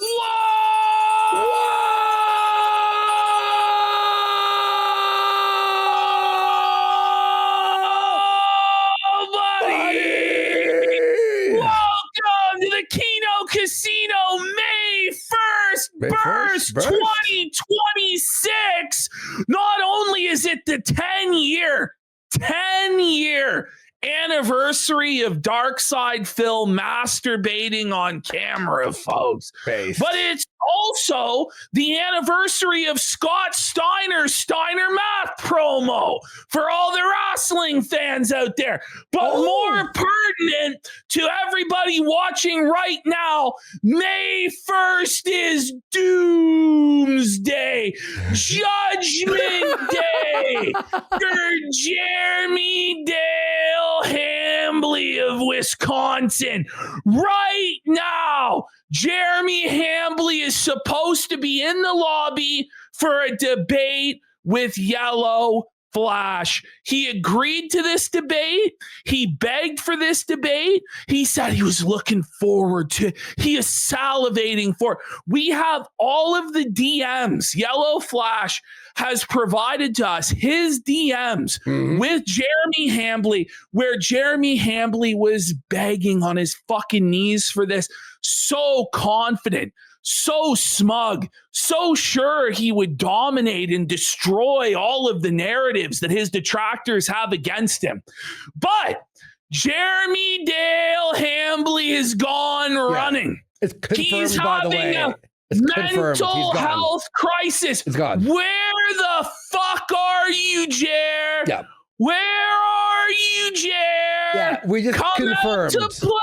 Whoa! Buddy! Welcome to the Kino Casino, May 1st, burst 2026. Not only is it the 10-year anniversary of Darkside Phil masturbating on camera, folks. But it's also the anniversary of Scott Steiner's Steiner Math promo for all the wrestling fans out there. But more pertinent to everybody watching right now, May 1st is Doomsday, Judgment Day for Jeremy Dale Hambly of Wisconsin. Right now, Jeremy Hambly is supposed to be in the lobby for a debate with YellowFlash. He agreed to this debate. He begged for this debate. He said he was looking forward to it. He is salivating for it. We have all of the DMs. YellowFlash has provided to us his DMs with Jeremy Hambly, where Jeremy Hambly was begging on his fucking knees for this. So confident, so smug, so sure he would dominate and destroy all of the narratives that his detractors have against him. But Jeremy Dale Hambly has gone running. It's confirmed, he's by the having way. a mental health crisis. It's gone. Where the fuck are you, Jer? Yeah. Where are you, Jer? Yeah, we just confirmed. Out to play.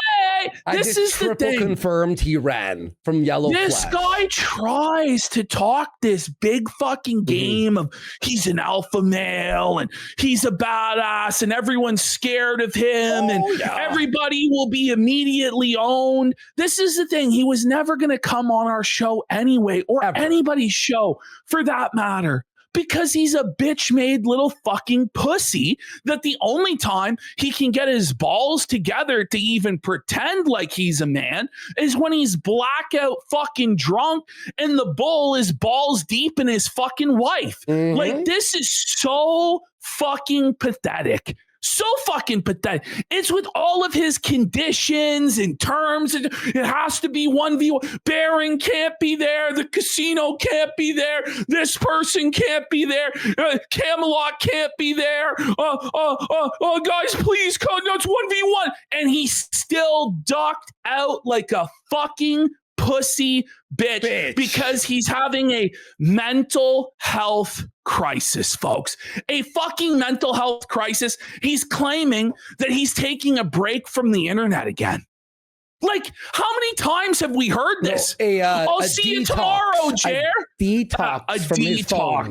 This is the thing. Confirmed he ran from YellowFlash. This guy tries to talk this big fucking game of he's an alpha male and he's a badass and everyone's scared of him and everybody will be immediately owned. This is the thing. He was never going to come on our show anyway, or anybody's show for that matter. Because he's a bitch-made little fucking pussy that the only time he can get his balls together to even pretend like he's a man is when he's blackout fucking drunk and the bull is balls deep in his fucking wife. Like, this is so fucking pathetic. So fucking pathetic. It's with all of his conditions and terms. It has to be 1v1. Baron can't be there. The casino can't be there. This person can't be there. Camelot can't be there. Guys, please come. No, it's 1v1. And he still ducked out like a fucking pussy bitch because he's having a mental health crisis, folks. A fucking mental health crisis. He's claiming that he's taking a break from the internet again. Like, how many times have we heard this? I'll see you tomorrow, Jer. Detox from his phone.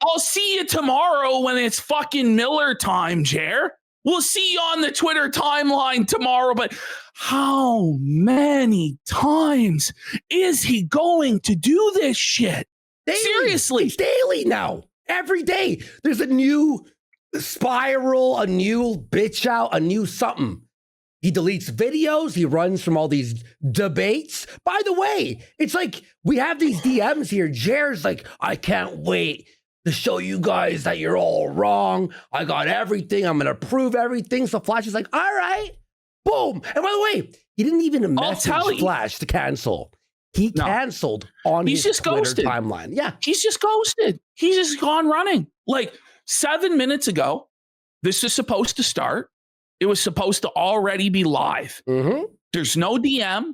I'll see you tomorrow when it's fucking Miller time, Jer. We'll see you on the Twitter timeline tomorrow, but how many times is he going to do this shit? Daily. Seriously. It's daily now. Every day. There's a new spiral, a new bitch out, a new something. He deletes videos. He runs from all these debates. By the way, it's like we have these DMs here. Jer's like, I can't wait to show you guys that you're all wrong. I got everything. I'm going to prove everything. So Flash is like, all right, boom. And by the way, he didn't even message Flash to cancel. He canceled on his Twitter timeline. Yeah. He's just ghosted. He's just gone running. Like 7 minutes ago, this is supposed to start. It was supposed to already be live. There's no DM.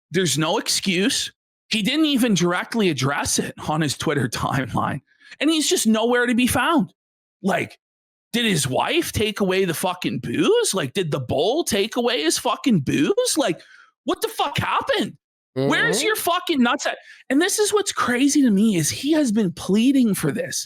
There's no excuse. He didn't even directly address it on his Twitter timeline. And he's just nowhere to be found. Like, did his wife take away the fucking booze? Like, did the bull take away his fucking booze? Like, what the fuck happened? Where's your fucking nuts at? And this is what's crazy to me is he has been pleading for this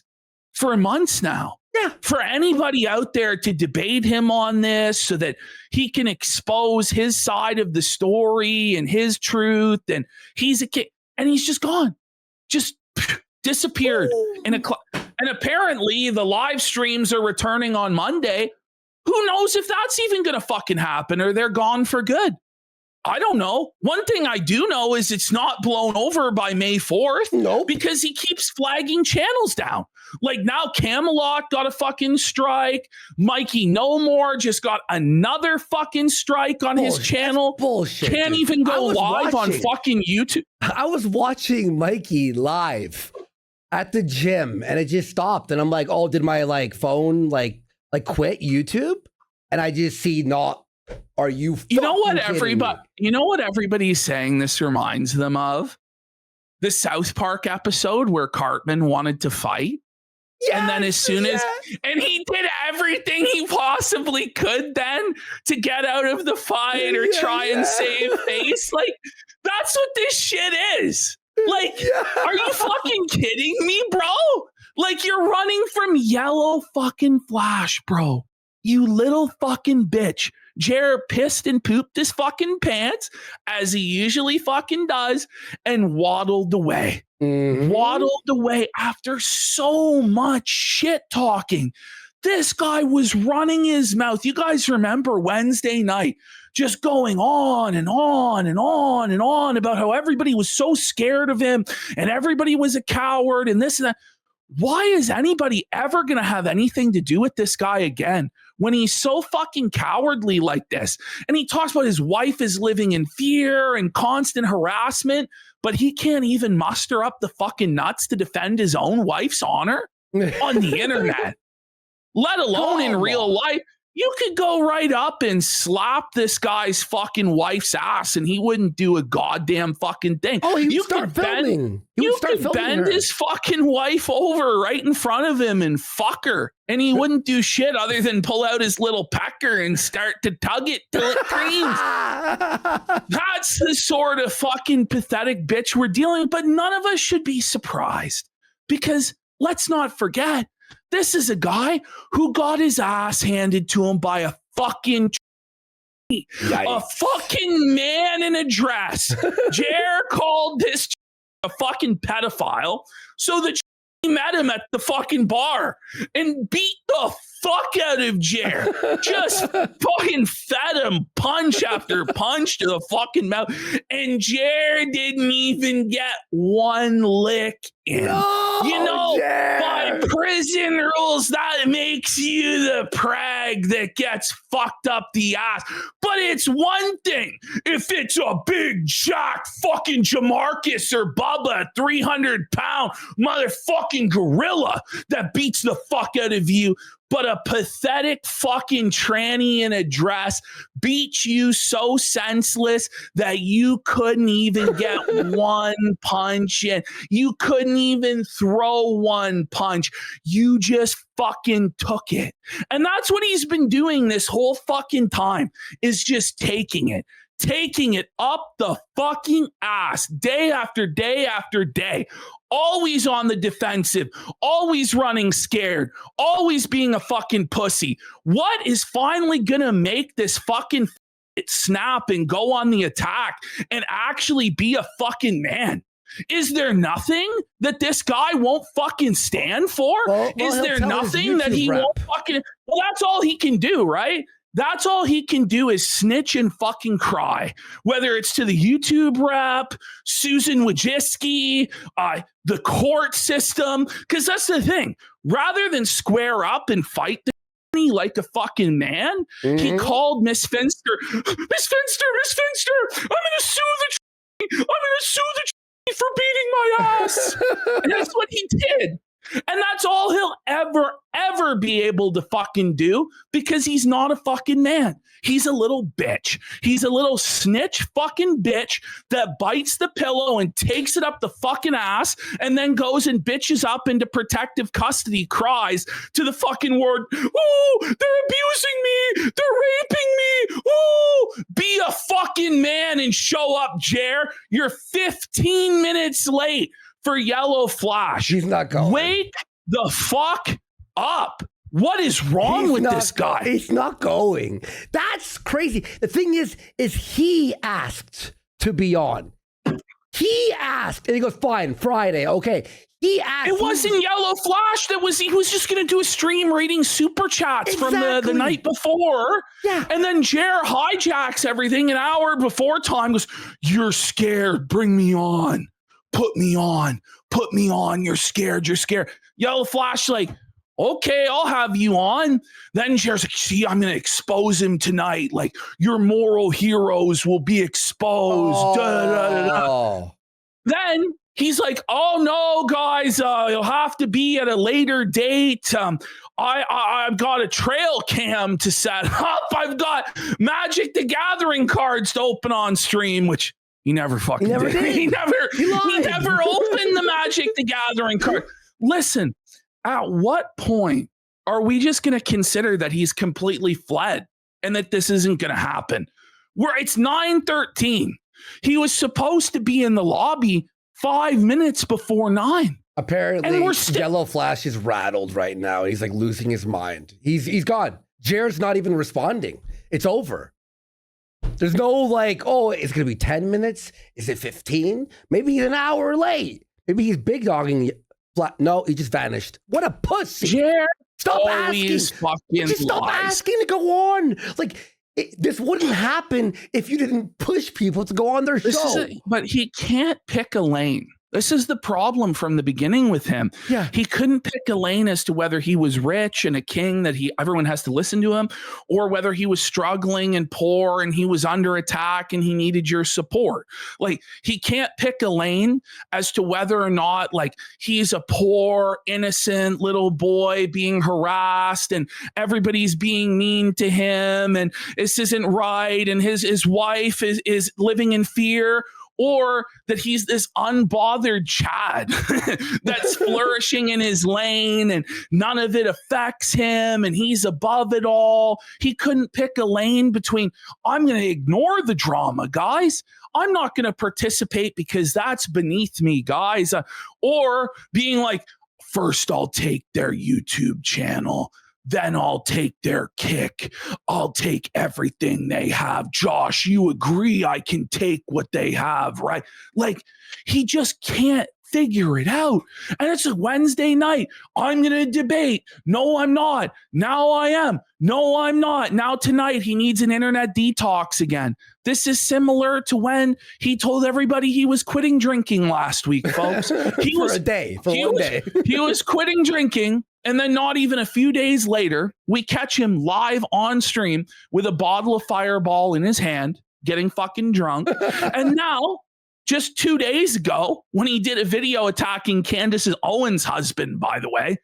for months now. Yeah. For anybody out there to debate him on this so that he can expose his side of the story and his truth. And he's a kid. And he's just gone. Just disappeared. And apparently the live streams are returning on Monday. Who knows if that's even going to fucking happen or they're gone for good. I don't know. One thing I do know is it's not blown over by May 4th. Nope. Because he keeps flagging channels down. Like now Camelot got a fucking strike. Mikey No More just got another fucking strike on his channel. Bullshit. Can't dude. even go live on fucking YouTube. I was watching Mikey live at the gym and it just stopped. And I'm like, oh, did my phone quit YouTube? And I just see are you what everybody's saying this reminds them of? The South Park episode where Cartman wanted to fight. Yes, and then as soon as he did everything he possibly could then to get out of the fight or try and save face. Like, that's what this shit is. Like, are you fucking kidding me, bro? Like, you're running from YellowFlash, bro. You little fucking bitch. Jared pissed and pooped his fucking pants, as he usually fucking does, and waddled away. Mm-hmm. Waddled away after so much shit talking. This guy was running his mouth. You guys remember Wednesday night, just going on and on and on and on about how everybody was so scared of him and everybody was a coward and this and that. Why is anybody ever going to have anything to do with this guy again when he's so fucking cowardly like this? And he talks about his wife is living in fear and constant harassment, but he can't even muster up the fucking nuts to defend his own wife's honor on the internet, let alone in real life. You could go right up and slap this guy's fucking wife's ass and he wouldn't do a goddamn fucking thing. Oh, you could bend his fucking wife over right in front of him and fuck her. And he wouldn't do shit other than pull out his little pecker and start to tug it till it creams. That's the sort of fucking pathetic bitch we're dealing with. But none of us should be surprised because let's not forget, this is a guy who got his ass handed to him by a fucking man in a dress. Jer called this a fucking pedophile. So the met him at the fucking bar and beat the fuck out of Jer. Just fucking fed him punch after punch to the fucking mouth. And Jer didn't even get one lick in. No, by prison rules, that makes you the prag that gets fucked up the ass. But it's one thing if it's a big jack fucking Jamarcus or Bubba, 300-pound motherfucking gorilla that beats the fuck out of you. But a pathetic fucking tranny in a dress beat you so senseless that you couldn't even get one punch in. You couldn't even throw one punch. You just fucking took it. And that's what he's been doing this whole fucking time, is just taking it up the fucking ass day after day after day. Always on the defensive, always running scared, always being a fucking pussy. What is finally gonna make this fucking snap and go on the attack and actually be a fucking man? Is there nothing that this guy won't fucking stand for? Is there nothing that he won't fucking... Well, that's all he can do, right? That's all he can do is snitch and fucking cry, whether it's to the YouTube rep, Susan Wojcicki, the court system, because that's the thing. Rather than square up and fight the like a fucking man, he called Miss Finster, I'm going to sue the for beating my ass. And that's what he did. And that's all he'll ever be able to fucking do, because he's not a fucking man. He's a little bitch. He's a little snitch fucking bitch that bites the pillow and takes it up the fucking ass and then goes and bitches up into protective custody, cries to the fucking ward, oh, they're abusing me. They're raping me. Oh, be a fucking man and show up, Jer. You're 15 minutes late for YellowFlash. He's not going. Wake the fuck up. What is wrong with this guy? He's not going. That's crazy. The thing is he asked to be on. He asked, and he goes, fine, Friday, okay. He asked. It wasn't YellowFlash that was, he was just going to do a stream reading super chats from the night before. Yeah. And then Jer hijacks everything an hour before time, goes, you're scared, bring me on. Put me on, you're scared. YellowFlash like, okay, I'll have you on. Then Jer's like, see, I'm going to expose him tonight. Like, your moral heroes will be exposed. Then he's like, oh no, guys, you'll have to be at a later date. I've got a trail cam to set up. I've got Magic the Gathering cards to open on stream, which he never fucking did. He never opened the Magic the Gathering card. Listen, at what point are we just going to consider that he's completely fled and that this isn't going to happen? It's 9:13. He was supposed to be in the lobby 5 minutes before 9. Apparently, YellowFlash is rattled right now. He's like losing his mind. He's gone. Jared's not even responding. It's over. There's no like, oh, it's going to be 10 minutes. Is it 15? Maybe he's an hour late. Maybe he's big dogging. No, he just vanished. What a pussy. Jared, stop asking. Just stop asking to go on. Like, this wouldn't happen if you didn't push people to go on their show. But he can't pick a lane. This is the problem from the beginning with him. Yeah. He couldn't pick a lane as to whether he was rich and a king that everyone has to listen to him, or whether he was struggling and poor and he was under attack and he needed your support. Like, he can't pick a lane as to whether or not like he's a poor, innocent little boy being harassed and everybody's being mean to him and this isn't right and his wife is living in fear, or that he's this unbothered Chad that's flourishing in his lane and none of it affects him and he's above it all. He couldn't pick a lane between, I'm going to ignore the drama, guys. I'm not going to participate because that's beneath me, guys. Or being like, first I'll take their YouTube channel. Then I'll take their kick. I'll take everything they have. Josh, you agree I can take what they have, right? Like, he just can't figure it out. And it's a Wednesday night. I'm going to debate. No, I'm not. Now I am. No, I'm not. Now tonight he needs an internet detox again. This is similar to when he told everybody he was quitting drinking last week, folks. He was one day. He was quitting drinking. And then not even a few days later, we catch him live on stream with a bottle of Fireball in his hand, getting fucking drunk. And now, just 2 days ago, when he did a video attacking Candace Owens' husband, by the way,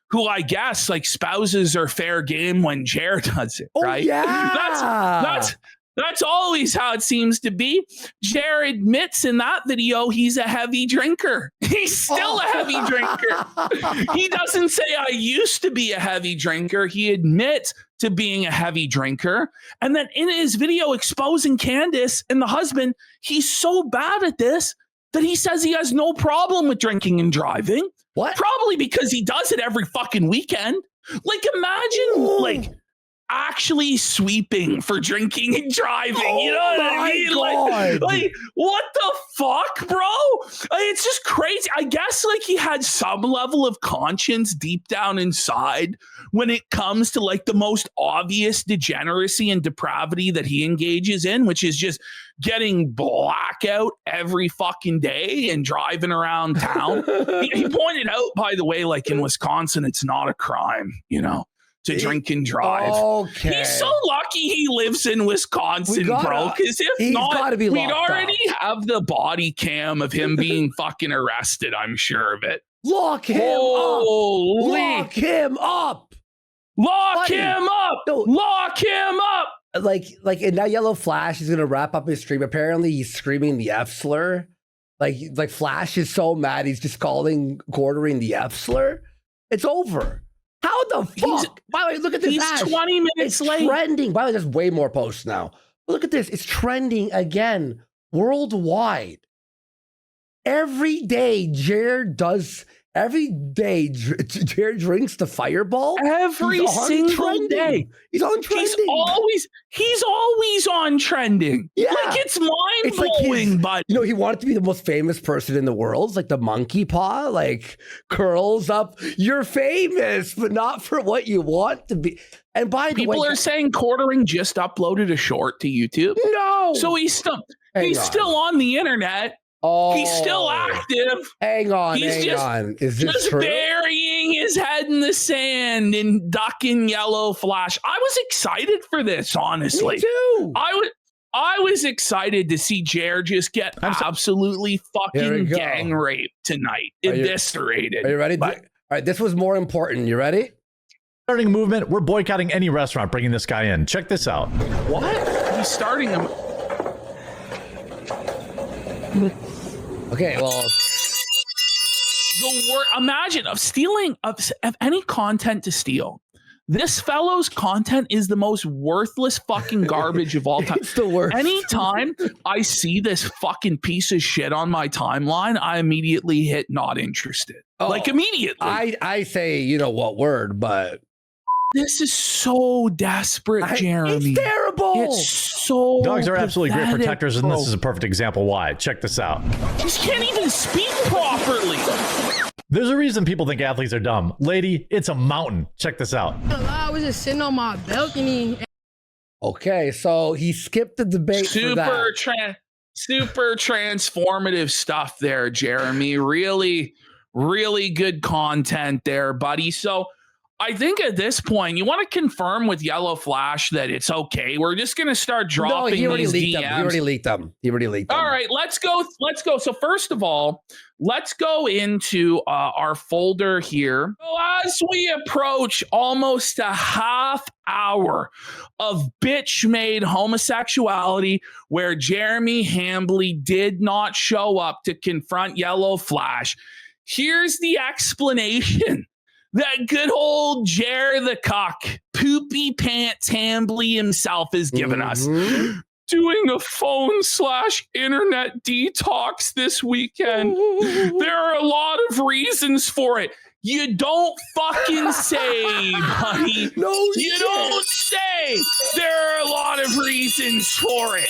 who I guess like spouses are fair game when Jared does it, right? Yeah. That's always how it seems to be. Jared admits in that video he's a heavy drinker. He's still a heavy drinker. He doesn't say I used to be a heavy drinker. He admits to being a heavy drinker. And then in his video exposing Candace and the husband, he's so bad at this that he says he has no problem with drinking and driving. What? Probably because he does it every fucking weekend. Like, imagine like actually sweeping for drinking and driving. You know what I mean? Like, what the fuck, bro? It's just crazy. I guess like he had some level of conscience deep down inside when it comes to like the most obvious degeneracy and depravity that he engages in, which is just getting blackout every fucking day and driving around town. He pointed out, by the way, like in Wisconsin, it's not a crime, you know, to drink and drive. Okay. He's so lucky he lives in Wisconsin, bro. Because if not, we'd already have the body cam of him being fucking arrested, I'm sure of it. Lock him up. Lock him up. Lock him up. No. Lock him up. Like, and now YellowFlash is going to wrap up his stream. Apparently he's screaming the F slur. Like Flash is so mad he's just quartering the F slur. It's over. How the fuck? By the way, look at this. He's 20 minutes late. Trending. By the way, there's way more posts now. Look at this. It's trending again worldwide. Every day, Jared does Every day, Jared drinks the Fireball. Every single day. He's on trending. He's always on trending. Yeah. Like, it's mind-blowing, but... You know, he wanted to be the most famous person in the world. It's like the monkey paw, like, curls up. You're famous, but not for what you want to be. And by the way... People are saying Quartering just uploaded a short to YouTube. No! So he's still on the internet. Oh, he's still active. Hang on. Is this true? Burying his head in the sand and ducking YellowFlash. I was excited for this, honestly. Me too. I was excited to see Jer just get absolutely fucking gang raped tonight, eviscerated. Are you ready? All right, this was more important. You ready? Starting movement. We're boycotting any restaurant bringing this guy in. Check this out. What? He's starting him. Okay, well, imagine of stealing of any content to steal. This fellow's content is the most worthless fucking garbage of all time. It's the worst. Anytime I see this fucking piece of shit on my timeline, I immediately hit not interested. Like, immediately. I say, you know what word, but this is so desperate, Jeremy. It's terrible. It's so Dogs are absolutely great pathetic, protectors, and this is a perfect example why. Check this out. He can't even speak properly. There's a reason people think athletes are dumb. Lady, it's a mountain. Check this out. I was just sitting on my balcony. Okay, so he skipped the debate for that. Super transformative stuff there, Jeremy. Really, really good content there, buddy. So I think at this point, you want to confirm with YellowFlash that it's okay. We're just going to start dropping these DMs. He already leaked them. All right, let's go. So first of all, let's go into our folder here. So as we approach almost a half hour of bitch-made homosexuality where Jeremy Hambly did not show up to confront YellowFlash, here's the explanation that good old Jer the Cuck, Poopy Pants Hambly himself has given us. Doing a phone/internet detox this weekend. There are a lot of reasons for it. You don't fucking say, buddy. You don't say. There are a lot of reasons for it.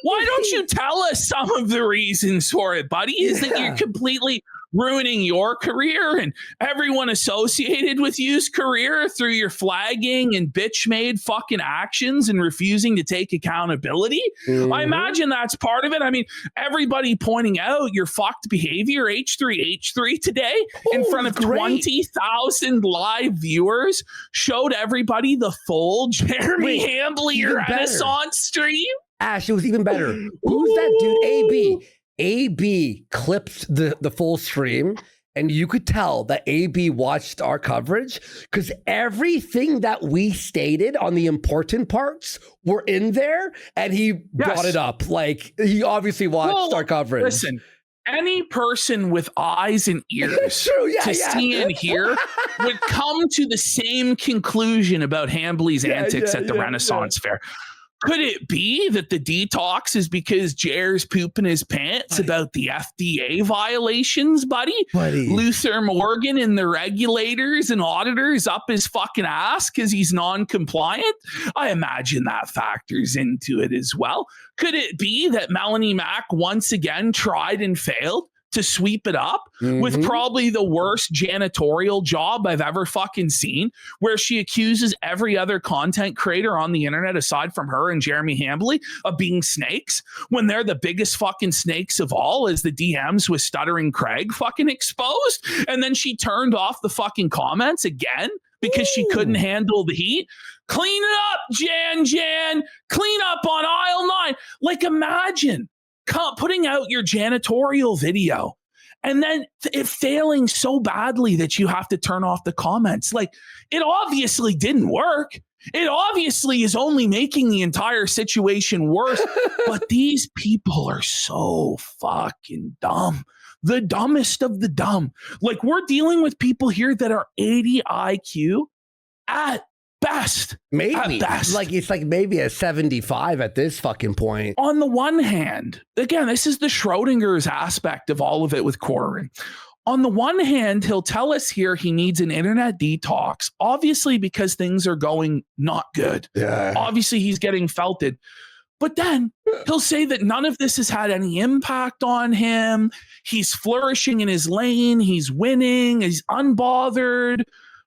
Why don't you tell us some of the reasons for it, buddy? Is that you're completely ruining your career and everyone associated with you's career through your flagging and bitch-made fucking actions and refusing to take accountability? I imagine that's part of it. I mean, everybody pointing out your fucked behavior, H3 today, in front of 20,000 live viewers, showed everybody the full Jeremy Hambly Renaissance stream. Ash, it was even better. Who's that dude? AB clipped the full stream, and you could tell that AB watched our coverage because everything that we stated on the important parts were in there, and he brought it up. Like, he obviously watched our coverage. Listen, any person with eyes and ears see and hear would come to the same conclusion about Hambly's antics at the Renaissance Fair. Could it be that the detox is because Jer's pooping his pants about the FDA violations, buddy? Luther Morgan and the regulators and auditors up his fucking ass because he's non-compliant? I imagine that factors into it as well. Could it be that Melonie Mac once again tried and failed to sweep it up with probably the worst janitorial job I've ever fucking seen, where she accuses every other content creator on the internet aside from her and Jeremy Hambly of being snakes when they're the biggest fucking snakes of all, as the DMs with Stuttering Craig fucking exposed? And then she turned off the fucking comments again because she couldn't handle the heat. Clean it up, Jan. Clean up on aisle 9. Like, imagine putting out your janitorial video and then it failing so badly that you have to turn off the comments. Like, it obviously didn't work. It obviously is only making the entire situation worse. But these people are so fucking dumb. The dumbest of the dumb. Like, we're dealing with people here that are 80 IQ at best. Maybe. At best. Like, it's like maybe a 75 at this fucking point. On the one hand, again, this is the Schrodinger's aspect of all of it with quartering. on the one hand, he'll tell us here he needs an internet detox, obviously because things are going not good. Yeah. Obviously, he's getting felted. But then he'll say that none of this has had any impact on him. He's flourishing in his lane. He's winning. He's unbothered.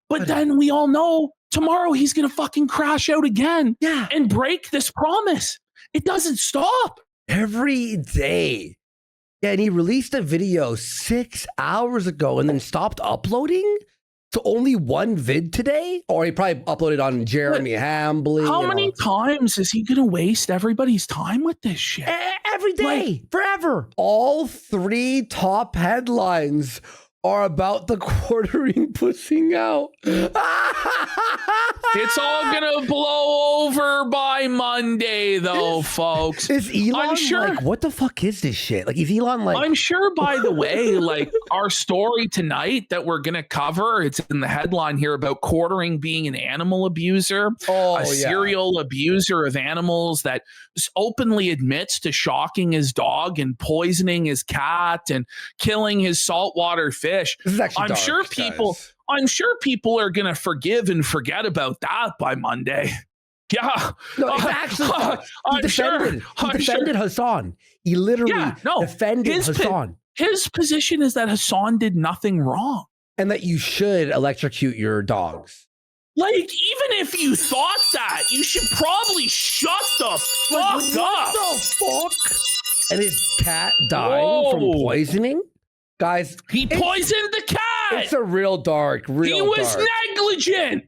But then we all know tomorrow he's going to fucking crash out again and break this promise. It doesn't stop. Every day. Yeah, and he released a video 6 hours ago and then stopped uploading. So only one vid today? Or he probably uploaded on Jeremy Hambly. How many times is he going to waste everybody's time with this shit? Every day, forever. All 3 top headlines are about the quartering pussing out. It's all going to blow over by Monday, though, folks. Is Elon I'm sure, like, what the fuck is this shit? Like, is Elon like... I'm sure, by the way, like our story tonight that we're going to cover, it's in the headline here about quartering being an animal abuser, serial abuser of animals that openly admits to shocking his dog and poisoning his cat and killing his saltwater fish. This is actually dark, I'm sure people are going to forgive and forget about that by Monday. Yeah. No, it's actually he defended Hassan. He literally defended Hassan. His position is that Hassan did nothing wrong. And that you should electrocute your dogs. Like, even if you thought that, you should probably shut the fuck up. What the fuck? And his cat dying from poisoning? Guys, he poisoned the cat. It's a real dark, He was negligent.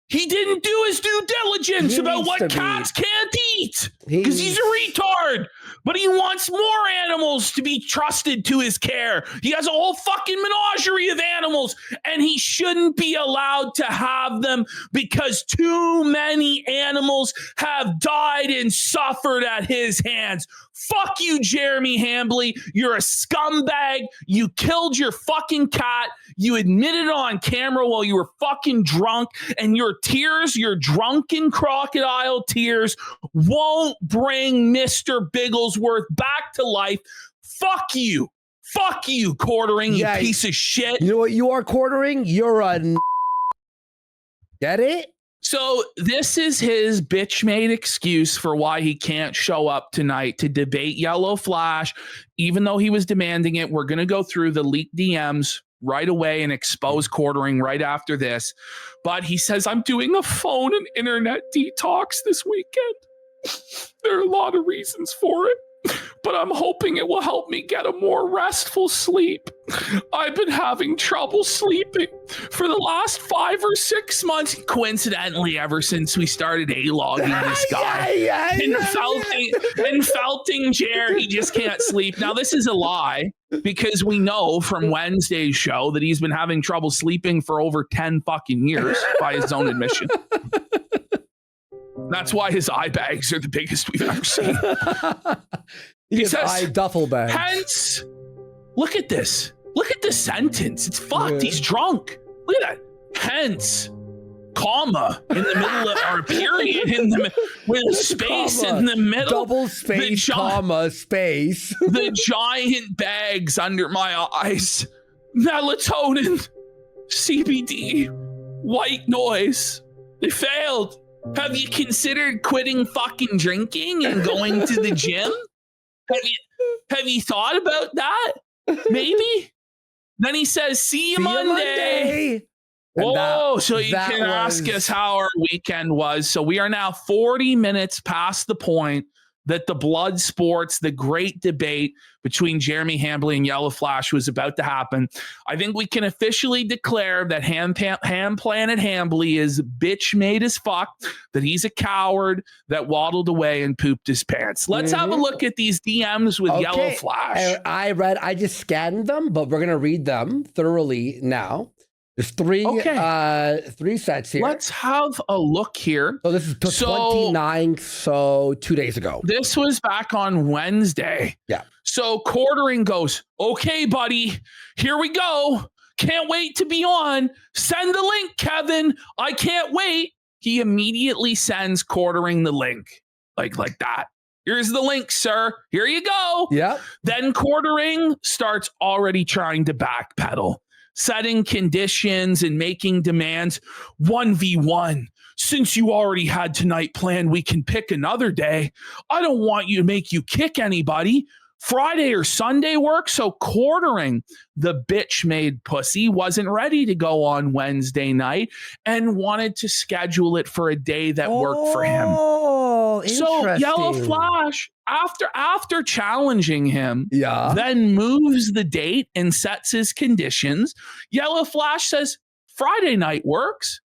He didn't do his due diligence about what cats can't eat because he's a retard. But he wants more animals to be trusted to his care. He has a whole fucking menagerie of animals, and he shouldn't be allowed to have them because too many animals have died and suffered at his hands. Fuck you, Jeremy Hambly. You're a scumbag. You killed your fucking cat. You admitted on camera while you were fucking drunk, and your tears, your drunken crocodile tears, won't bring Mr. Bigglesworth back to life. Fuck you. Fuck you, quartering, you piece of shit. You know what you are, quartering? You're a Get it? So this is his bitch-made excuse for why he can't show up tonight to debate YellowFlash. Even though he was demanding it, we're going to go through the leaked DMs right away and expose quartering right after this. But he says, I'm doing a phone and internet detox this weekend. There are a lot of reasons for it, but I'm hoping it will help me get a more restful sleep. I've been having trouble sleeping for the last 5 or 6 months, coincidentally, ever since we started A-logging this guy. And felting Jer, he just can't sleep. Now, this is a lie because we know from Wednesday's show that he's been having trouble sleeping for over 10 fucking years by his own admission. That's why his eye bags are the biggest we've ever seen. He says, eye duffel bags. Hence, look at this. Look at this sentence. It's fucked. Yeah. He's drunk. Look at that. Hence, comma in the middle of our period in the with a space in the middle. Double space, comma, space. The giant bags under my eyes. Melatonin, CBD, white noise. They failed. Have you considered quitting fucking drinking and going to the gym? Have you thought about that? Maybe. Then he says, see you Monday. Whoa, so you can ask us how our weekend was. So we are now 40 minutes past the point that the blood sports, the great debate between Jeremy Hambly and YellowFlash was about to happen. I think we can officially declare that Ham Planet Hambly is bitch made as fuck, that he's a coward that waddled away and pooped his pants. Let's have a look at these DMs with YellowFlash. I just scanned them, but we're going to read them thoroughly now. There's three sets here. Let's have a look here. So this is 29th, so 2 days ago. This was back on Wednesday. Yeah. So quartering goes, okay, buddy, here we go. Can't wait to be on. Send the link, Kevin. I can't wait. He immediately sends quartering the link like that. Here's the link, sir. Here you go. Yeah. Then Quartering starts already trying to backpedal, setting conditions and making demands. 1v1. Since you already had tonight planned, we can pick another day. I don't want you to make you kick anybody. Friday or Sunday work. So Quartering, the bitch made pussy, wasn't ready to go on Wednesday night and wanted to schedule it for a day that worked for him. Oh, So YellowFlash, after challenging him, then moves the date and sets his conditions. YellowFlash says Friday night works.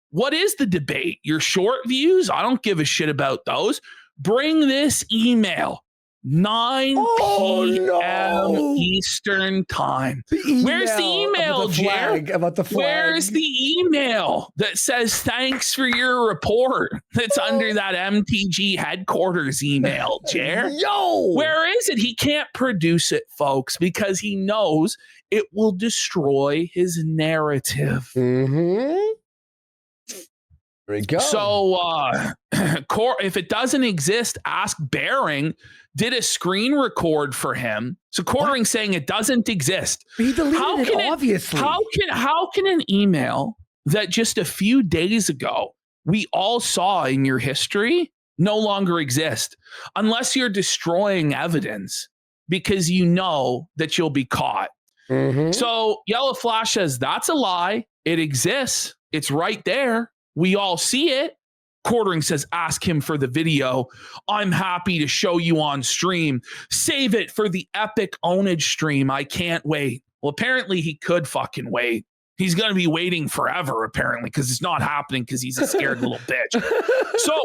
What is the debate? Your short views? I don't give a shit about those. Bring this email. 9 p.m. Eastern time. Where's the email, Jer? About the flag. Where's the email that says thanks for your report that's under that MTG headquarters email, Jer? Yo! Where is it? He can't produce it, folks, because he knows it will destroy his narrative. Mm-hmm. There we go. So if it doesn't exist, ask Bearing did a screen record for him. So Quartering saying it doesn't exist. He deleted it, obviously. How can an email that just a few days ago we all saw in your history no longer exist unless you're destroying evidence because you know that you'll be caught? Mm-hmm. So YellowFlash says that's a lie. It exists. It's right there. We all see it. Quartering says, ask him for the video. I'm happy to show you on stream. Save it for the epic ownage stream. I can't wait. Well, apparently he could fucking wait. He's going to be waiting forever, apparently, because it's not happening because he's a scared little bitch. So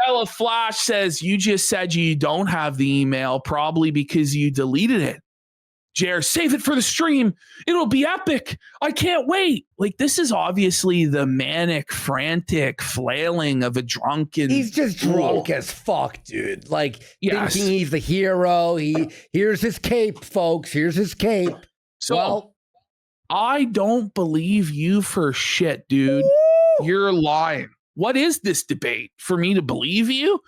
YellowFlash says, you just said you don't have the email, probably because you deleted it. Jer, save it for the stream. It'll be epic. I can't wait. Like, this is obviously the manic, frantic flailing of a drunken. He's just drunk as fuck, dude. Like, thinking he's the hero. Here's his cape, folks. Here's his cape. So, I don't believe you for shit, dude. You're lying. What is this debate? For me to believe you?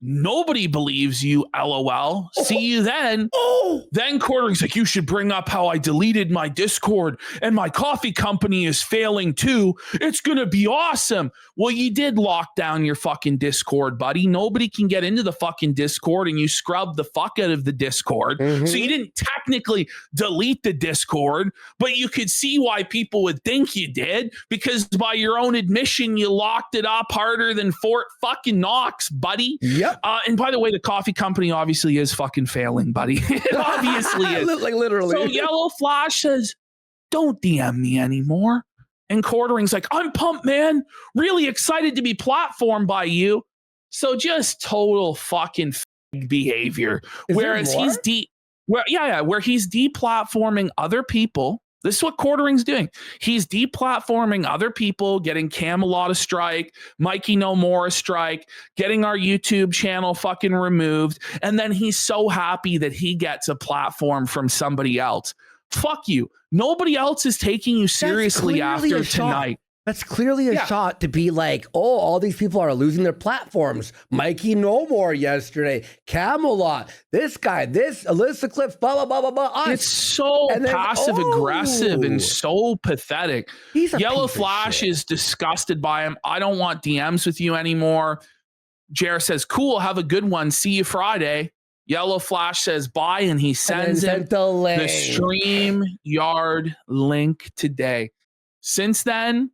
Nobody believes you, LOL. See you then. Then Quartering's like, you should bring up how I deleted my Discord and my coffee company is failing too. It's going to be awesome. Well, you did lock down your fucking Discord, buddy. Nobody can get into the fucking Discord and you scrubbed the fuck out of the Discord. Mm-hmm. So you didn't technically delete the Discord, but you could see why people would think you did because by your own admission, you locked it up harder than Fort fucking Knox, buddy. Yep. And by the way, the coffee company obviously is fucking failing, buddy. It obviously is. Like literally. So YellowFlash says, don't DM me anymore. And Quartering's like, I'm pumped, man. Really excited to be platformed by you. So just total fucking behavior. Whereas he's where he's deplatforming other people. This is what Quartering's doing. He's deplatforming other people, getting Camelot a strike, Mikey No More a strike, getting our YouTube channel fucking removed. And then he's so happy that he gets a platform from somebody else. Fuck you. Nobody else is taking you seriously after tonight. That's clearly a shot to be like, oh, all these people are losing their platforms. Mikey No More yesterday, Camelot, this guy, this Alyssa Clips, blah, blah, blah, blah, blah. It's so passive aggressive and so pathetic. YellowFlash is disgusted by him. I don't want DMs with you anymore. Jer says, cool, have a good one. See you Friday. YellowFlash says bye, and he sends him the StreamYard link today. Since then,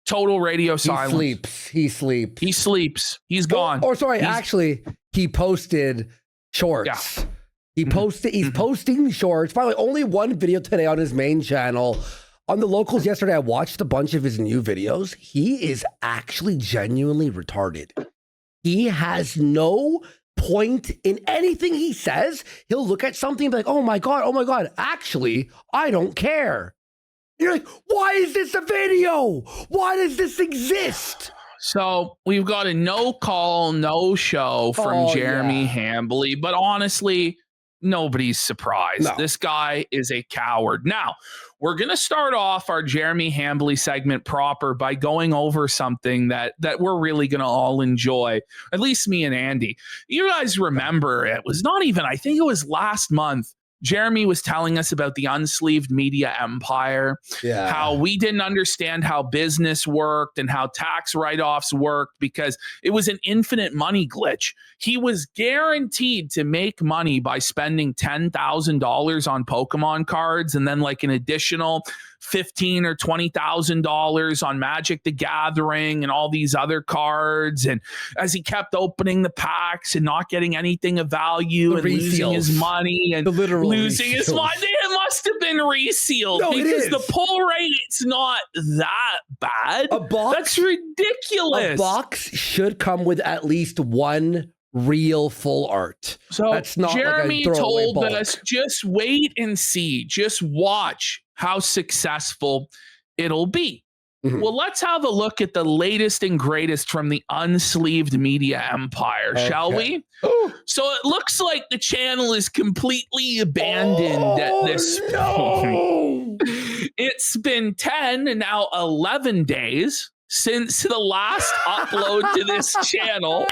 total radio silence. He sleeps. He's gone. Actually, he posted shorts. Yeah. He's posting shorts. Finally, only one video today on his main channel. On the locals yesterday, I watched a bunch of his new videos. He is actually genuinely retarded. He has no point in anything he says. He'll look at something and be like, oh my God. Actually, I don't care. You're like, why is this a video? Why does this exist? So we've got a no call, no show from Jeremy Hambly. But honestly, nobody's surprised. No. This guy is a coward. Now, we're going to start off our Jeremy Hambly segment proper by going over something that we're really going to all enjoy, at least me and Andy. You guys remember, it was not even, I think it was last month, Jeremy was telling us about the unsleeved media empire, how we didn't understand how business worked and how tax write-offs worked because it was an infinite money glitch. He was guaranteed to make money by spending $10,000 on Pokemon cards and then like an additional $15,000 or $20,000 on Magic the Gathering and all these other cards. And as he kept opening the packs and not getting anything of value and losing his money and losing his money, it must have been resealed because the pull rate's not that bad. That's ridiculous. A box should come with at least one real full art. So that's not Jeremy like told us, just wait and see, just watch how successful it'll be. Well, let's have a look at the latest and greatest from the unsleeved media empire, shall we? So it looks like the channel is completely abandoned at this point. It's been 10 and now 11 days since the last upload to this channon.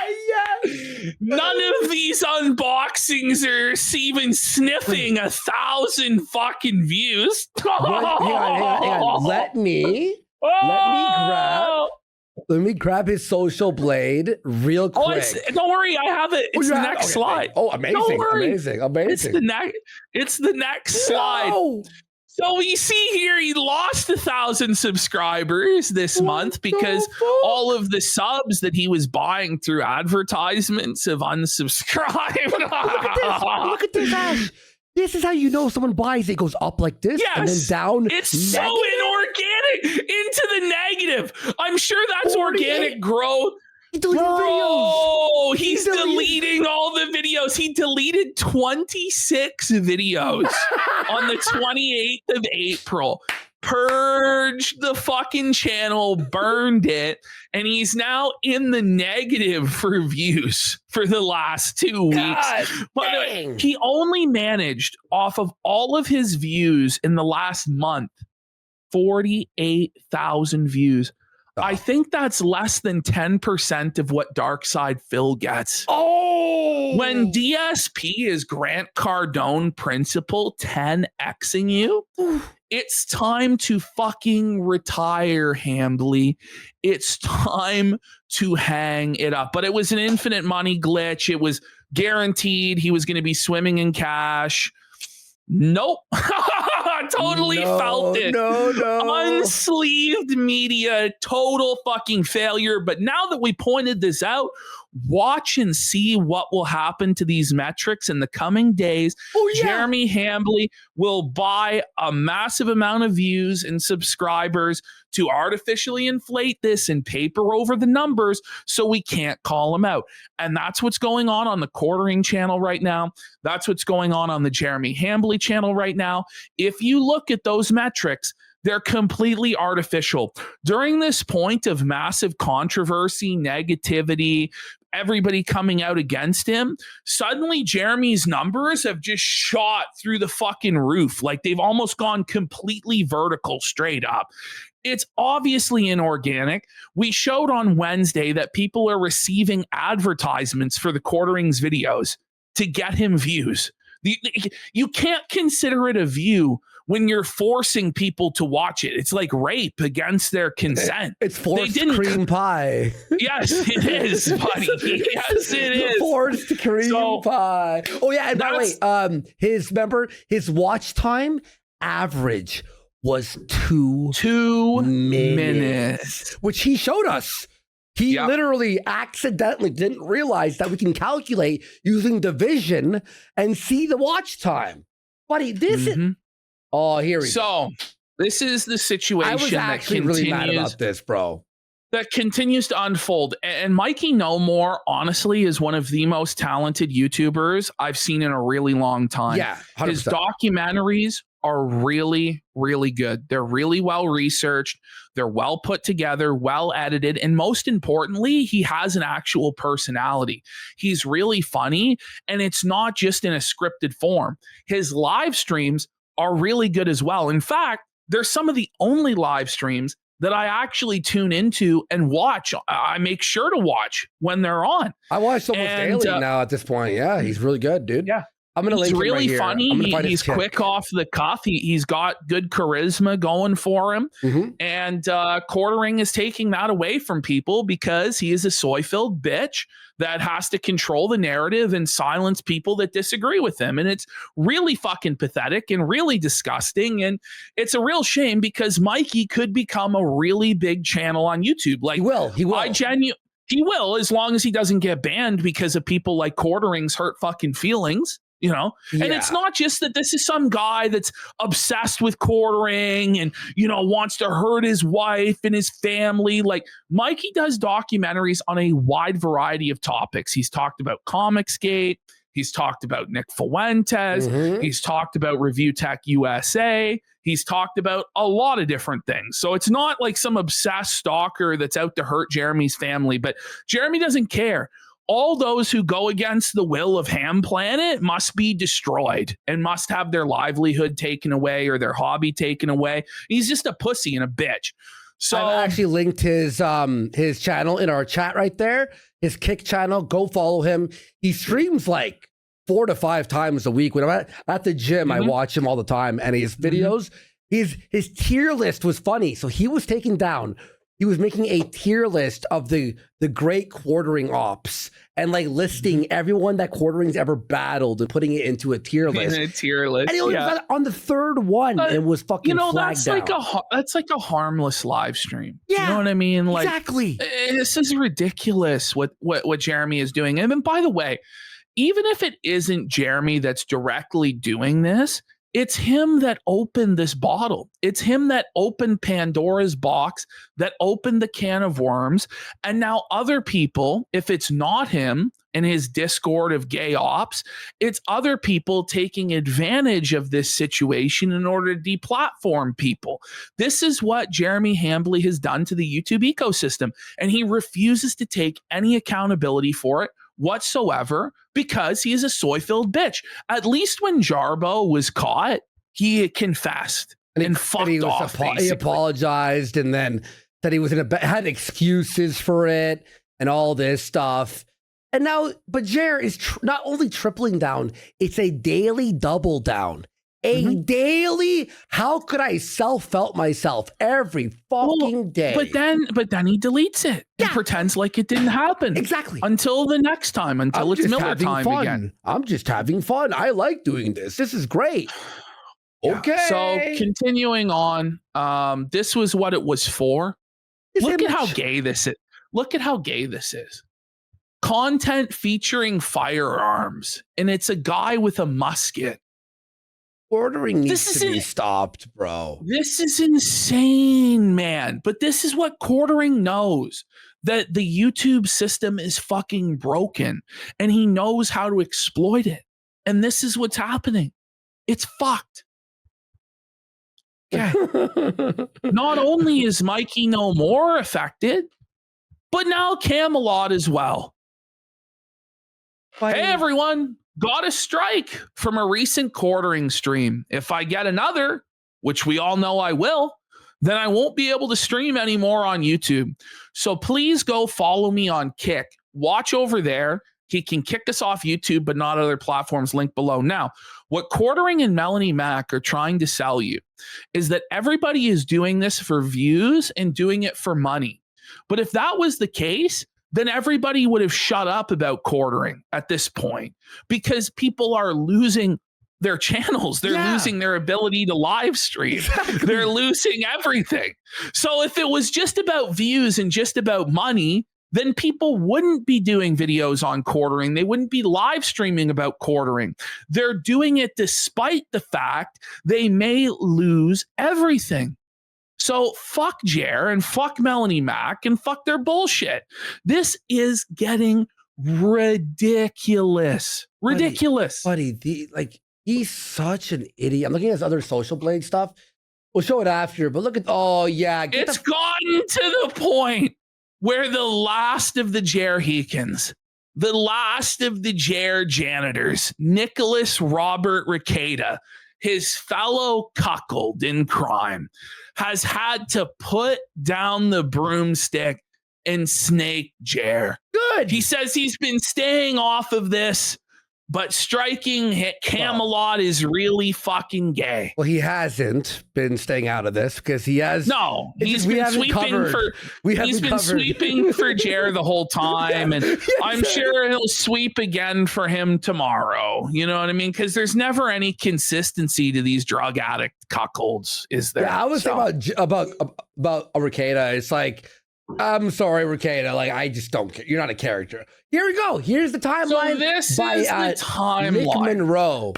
None of these unboxings are even sniffing 1,000 fucking views. Hang on. Let me grab his social blade real quick. Don't worry, I have it. It's the next slide. Oh, amazing. It's the next slide. So we see here he lost 1,000 subscribers this month because all of the subs that he was buying through advertisements have unsubscribed. Look at this, Ash. This is how you know someone buys it. It goes up like this and then down. It's so inorganic into the negative. I'm sure that's organic growth. He's deleting all the videos. He deleted 26 videos on the 28th of April. Purged the fucking channel, burned it, and he's now in the negative for views for the last 2 weeks. But he only managed off of all of his views in the last month, 48,000 views. I think that's less than 10% of what Darkside Phil gets. When DSP is Grant Cardone principal 10xing you, it's time to fucking retire, Hambly. It's time to hang it up. But it was an infinite money glitch. It was guaranteed he was going to be swimming in cash. Nope. Totally felt it. Unsleeved media, total fucking failure. But now that we pointed this out, watch and see what will happen to these metrics in the coming days. Jeremy Hambly will buy a massive amount of views and subscribers to artificially inflate this and paper over the numbers so we can't call him out. And that's what's going on the Quartering channel right now. That's what's going on the Jeremy Hambly channel right now. If you look at those metrics, they're completely artificial. During this point of massive controversy, negativity, everybody coming out against him, suddenly Jeremy's numbers have just shot through the fucking roof. Like they've almost gone completely vertical straight up. It's obviously inorganic. We showed on Wednesday that people are receiving advertisements for the Quartering's videos to get him views. You can't consider it a view when you're forcing people to watch it. It's like rape against their consent. It's forced cream pie. Yes, it is, buddy. Yes, it is. Forced cream pie. Oh, yeah. And by the way, his watch time average was 2 minutes, which he showed us. He literally accidentally didn't realize that we can calculate using division and see the watch time. Buddy, this is... Oh, here we go. So this is the situation I was actually really mad about this, bro. That continues to unfold. And Mikey No More, honestly, is one of the most talented YouTubers I've seen in a really long time. Yeah, 100%. His documentaries are really, really good. They're really well researched. They're well put together, well edited. And most importantly, he has an actual personality. He's really funny. And it's not just in a scripted form. His live streams are really good as well. In fact, they're some of the only live streams that I actually tune into and watch. I make sure to watch when they're on. I watch almost daily now at this point. Yeah, he's really good, dude. Yeah. I'm gonna link him really right here. funny. He's quick off the cuff. He's got good charisma going for him. And Quartering is taking that away from people because he is a soy-filled bitch that has to control the narrative and silence people that disagree with him. And it's really fucking pathetic and really disgusting. And it's a real shame because Mikey could become a really big channel on YouTube. Like he will. He will, as long as he doesn't get banned because of people like Quartering's hurt fucking feelings. You know, and it's not just that this is some guy that's obsessed with Quartering and, you know, wants to hurt his wife and his family. Like Mikey does documentaries on a wide variety of topics. He's talked about Comicsgate. He's talked about Nick Fuentes. He's talked about Review Tech USA. He's talked about a lot of different things. So it's not like some obsessed stalker that's out to hurt Jeremy's family, but Jeremy doesn't care. All those who go against the will of Ham Planet must be destroyed and must have their livelihood taken away or their hobby taken away. He's just a pussy and a bitch. So I've actually linked his channel in our chat right there. His Kick channel. Go follow him. He streams like 4 to 5 times a week. When I'm at the gym, I watch him all the time. And his videos, his tier list was funny. So he was taking down. He was making a tier list of the great Quartering ops and like listing everyone that Quartering's ever battled and putting it into a tier list. In a tier list, and it was on the third one. It was fucking. You know, that's down. That's like a harmless live stream. Yeah, you know what I mean? Like exactly. This is ridiculous. What Jeremy is doing. And then, by the way, even if it isn't Jeremy that's directly doing this, it's him that opened this bottle. It's him that opened Pandora's box, that opened the can of worms. And now other people, if it's not him and his Discord of gay ops, it's other people taking advantage of this situation in order to deplatform people. This is what Jeremy Hambly has done to the YouTube ecosystem. And he refuses to take any accountability for it whatsoever because he is a soy-filled bitch. At least when Jarbo was caught, he confessed and fucked off. He apologized and then said he was had excuses for it and all this stuff. And now, but Jer is not only tripling down, it's a daily double down. Daily, how could I self-felt myself every fucking day? But then he deletes it and pretends like it didn't happen. Exactly. Until the next time, until it's Miller time again. I'm just having fun. I like doing this. This is great. Okay. So continuing on, this was what it was for. Look at how gay this is. Look at how gay this is. Content featuring firearms, and it's a guy with a musket. Quartering needs to be stopped, bro. This is insane, man. But this is what Quartering knows, that the YouTube system is fucking broken and he knows how to exploit it. And this is what's happening. It's fucked. Okay. Not only is Mikey No More affected, but now Camelot as well. Hey, everyone. Got a strike from a recent Quartering stream. If I get another, which we all know I will, then I won't be able to stream anymore on YouTube. So please go follow me on Kick. Watch over there. He can kick us off YouTube, but not other platforms. Link below. Now, what Quartering and Melonie Mac are trying to sell you is that everybody is doing this for views and doing it for money. But if that was the case, then everybody would have shut up about Quartering at this point because people are losing their channels. They're losing their ability to live stream. Exactly. They're losing everything. So if it was just about views and just about money, then people wouldn't be doing videos on Quartering. They wouldn't be live streaming about Quartering. They're doing it despite the fact they may lose everything. So fuck Jer and fuck Melonie Mac and fuck their bullshit. This is getting ridiculous. Ridiculous. Buddy, He's such an idiot. I'm looking at his other Social Blade stuff. We'll show it after, but look at, oh yeah. It's gotten to the point where the last of the Jerhekins, the last of the Jer janitors, Nicholas Robert Requeta, his fellow cuckold in crime, has had to put down the broomstick and snake Jer. Good. He says he's been staying off of this, but striking Camelot is really fucking gay. Well, he hasn't been staying out of this because he has. No, he's been sweeping for Jer the whole time, and I'm sure he'll sweep again for him tomorrow. You know what I mean? Because there's never any consistency to these drug addict cuckolds, is there? Yeah, I was thinking about Requeta. It's like, I'm sorry, Requeta. Like, I just don't care. You're not a character. Here we go. Here's the timeline. So this is the timeline. Nick Monroe.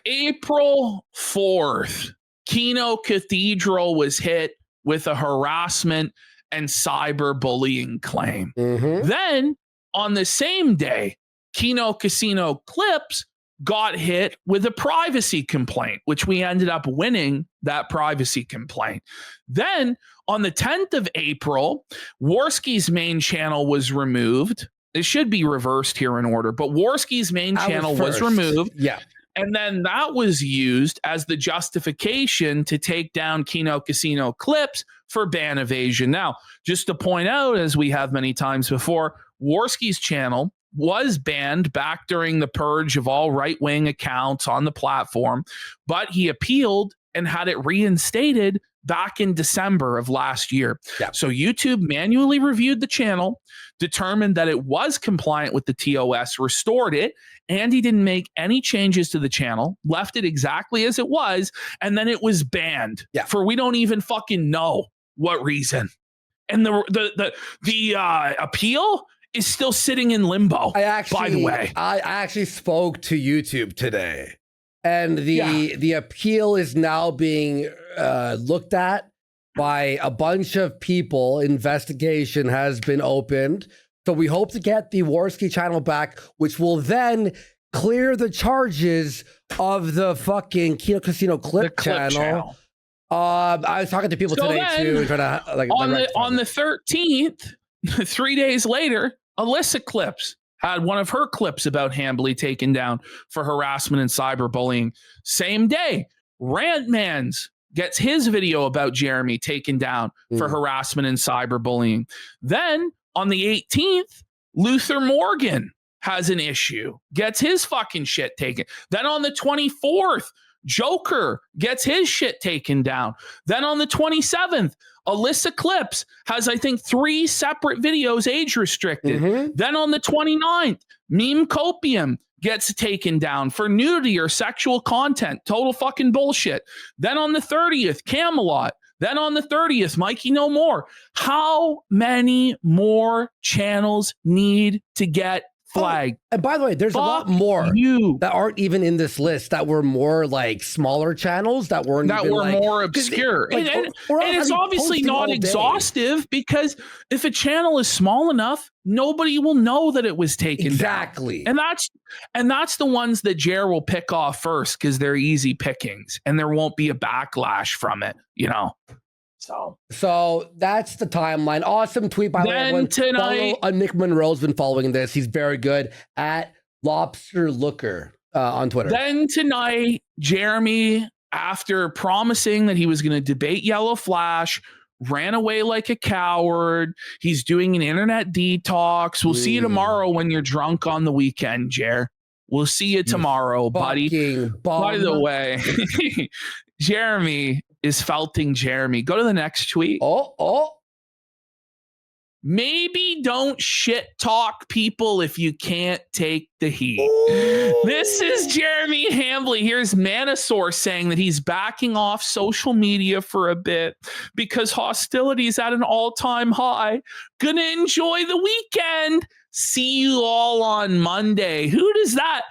April 4th, Kino Cathedral was hit with a harassment and cyberbullying claim. Mm-hmm. Then, on the same day, Kino Casino Clips got hit with a privacy complaint, which we ended up winning that privacy complaint. Then, on the 10th of April, Warski's main channel was removed. It should be reversed here in order, but Warski's main channel was removed. Yeah. And then that was used as the justification to take down Kino Casino Clips for ban evasion. Now, just to point out, as we have many times before, Warski's channel was banned back during the purge of all right-wing accounts on the platform, but he appealed and had it reinstated back in December of last year. Yeah. So YouTube manually reviewed the channel, determined that it was compliant with the TOS, restored it, and he didn't make any changes to the channel, left it exactly as it was, and then it was banned for we don't even fucking know what reason. And the appeal is still sitting in limbo. By the way, I actually spoke to YouTube today, and the appeal is now being looked at by a bunch of people. Investigation has been opened. So we hope to get the Warski channel back, which will then clear the charges of the fucking Kino Casino Clip channel. I was talking to people today too. Trying to, like, on the 13th, 3 days later, Alyssa Clips had one of her clips about Hambly taken down for harassment and cyberbullying. Same day, Rantmans gets his video about Jeremy taken down for harassment and cyberbullying. Then on the 18th, Luther Morgan has an issue, gets his fucking shit taken. Then on the 24th, Joker gets his shit taken down. Then on the 27th, Alyssa Clips has, I think, 3 separate videos age restricted. Then on the 29th, Meme Copium gets taken down for nudity or sexual content. Total fucking bullshit. Then on the 30th, Camelot. Then on the 30th, Mikey No More. How many more channels need to get flagged? And by the way, there's a lot more that aren't even in this list that were more like smaller channels that were more obscure. And it's obviously not exhaustive, because if a channel is small enough, nobody will know that it was taken exactly down. And that's the ones that Jer will pick off first, because they're easy pickings and there won't be a backlash from it, you know. So that's the timeline. Awesome tweet by everyone. Tonight, Nick Monroe's been following this. He's very good at Lobster Looker on Twitter. Then tonight, Jeremy, after promising that he was going to debate YellowFlash, ran away like a coward. He's doing an internet detox. We'll see you tomorrow when you're drunk on the weekend, Jer. We'll see you tomorrow, buddy. By the way, Jeremy is felting Jeremy. Go to the next tweet. Maybe don't shit talk people if you can't take the heat. This is Jeremy Hambly. Here's Manosaur saying that he's backing off social media for a bit because hostility is at an all-time high. Gonna enjoy the weekend. See you all on Monday. Who does that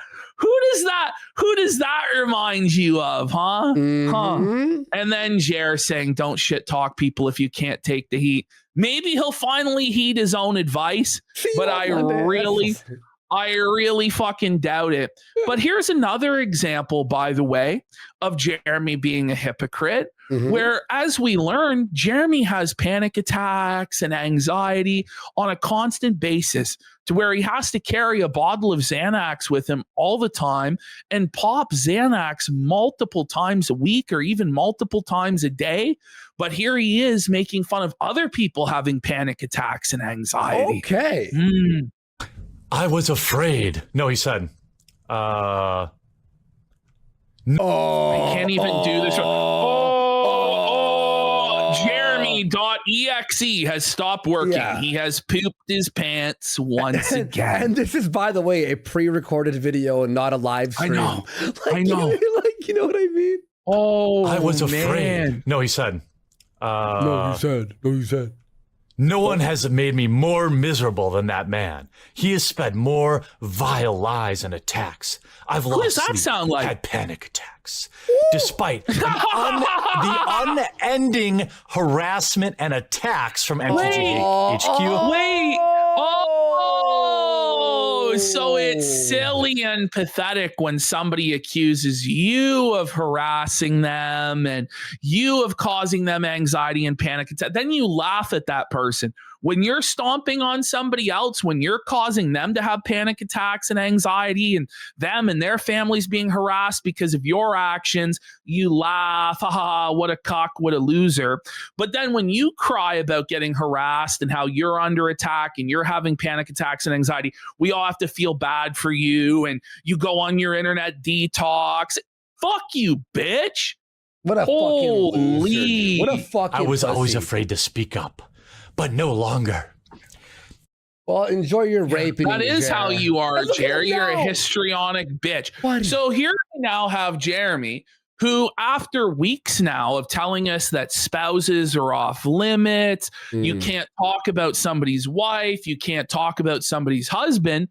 remind you of, huh? And then Jer saying, don't shit talk people if you can't take the heat. Maybe he'll finally heed his own advice, but I I really fucking doubt it. But here's another example, by the way, of Jeremy being a hypocrite, where, as we learn, Jeremy has panic attacks and anxiety on a constant basis, to where he has to carry a bottle of Xanax with him all the time and pop Xanax multiple times a week or even multiple times a day. But here he is making fun of other people having panic attacks and anxiety. Okay. I was afraid. No, he said. I can't even do this. Jeremy.exe has stopped working. Yeah. He has pooped his pants once again. And this is, by the way, a pre-recorded video and not a live stream. I know. Like, I know. You know what I mean? Oh, I was man. afraid. No, he said. No, you said. No one has made me more miserable than that man. He has sped more vile lies and attacks. I've lost does that sleep, sound like? had panic attacks. Despite the unending harassment and attacks from MTG HQ. Wait. So it's silly and pathetic when somebody accuses you of harassing them and you of causing them anxiety and panic attack. Then you laugh at that person. When you're stomping on somebody else, when you're causing them to have panic attacks and anxiety and them and their families being harassed because of your actions, you laugh, ha, what a cock, what a loser. But then when you cry about getting harassed and how you're under attack and you're having panic attacks and anxiety, we all have to feel bad for you, and you go on your internet detox. Fuck you, bitch. What a fucking loser. What a fucking I was always pussy. afraid to speak up, but no longer. Well, enjoy your raping. That is how you are, Look at Jerry. him You're a now. histrionic bitch. What? So here we now have Jeremy, who, after weeks now of telling us that spouses are off limits, you can't talk about somebody's wife, you can't talk about somebody's husband.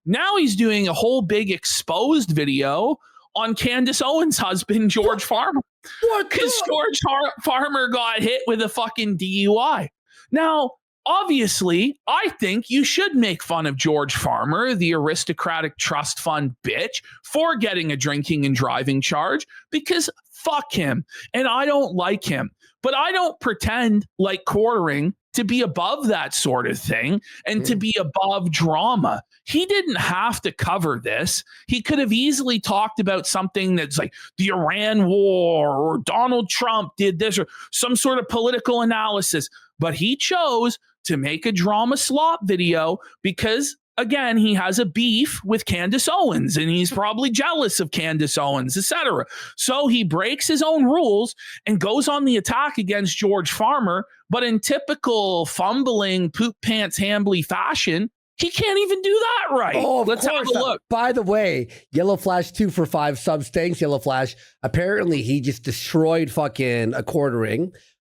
Now he's doing a whole big exposed video on Candace Owens' husband, George Farmer. What? Because George Farmer got hit with a fucking DUI. Now, obviously, I think you should make fun of George Farmer, the aristocratic trust fund bitch, for getting a drinking and driving charge, because fuck him. And I don't like him. But I don't pretend like quartering to be above that sort of thing and to be above drama. He didn't have to cover this. He could have easily talked about something that's like the Iran war or Donald Trump did this or some sort of political analysis. But he chose to make a drama slop video because, again, he has a beef with Candace Owens and he's probably jealous of Candace Owens, etc. So he breaks his own rules and goes on the attack against George Farmer. But in typical fumbling poop pants Hambly fashion, he can't even do that right. Oh, Let's have a look. By the way, YellowFlash 2 for 5 subs. Thanks, YellowFlash. Apparently, he just destroyed fucking a quartering.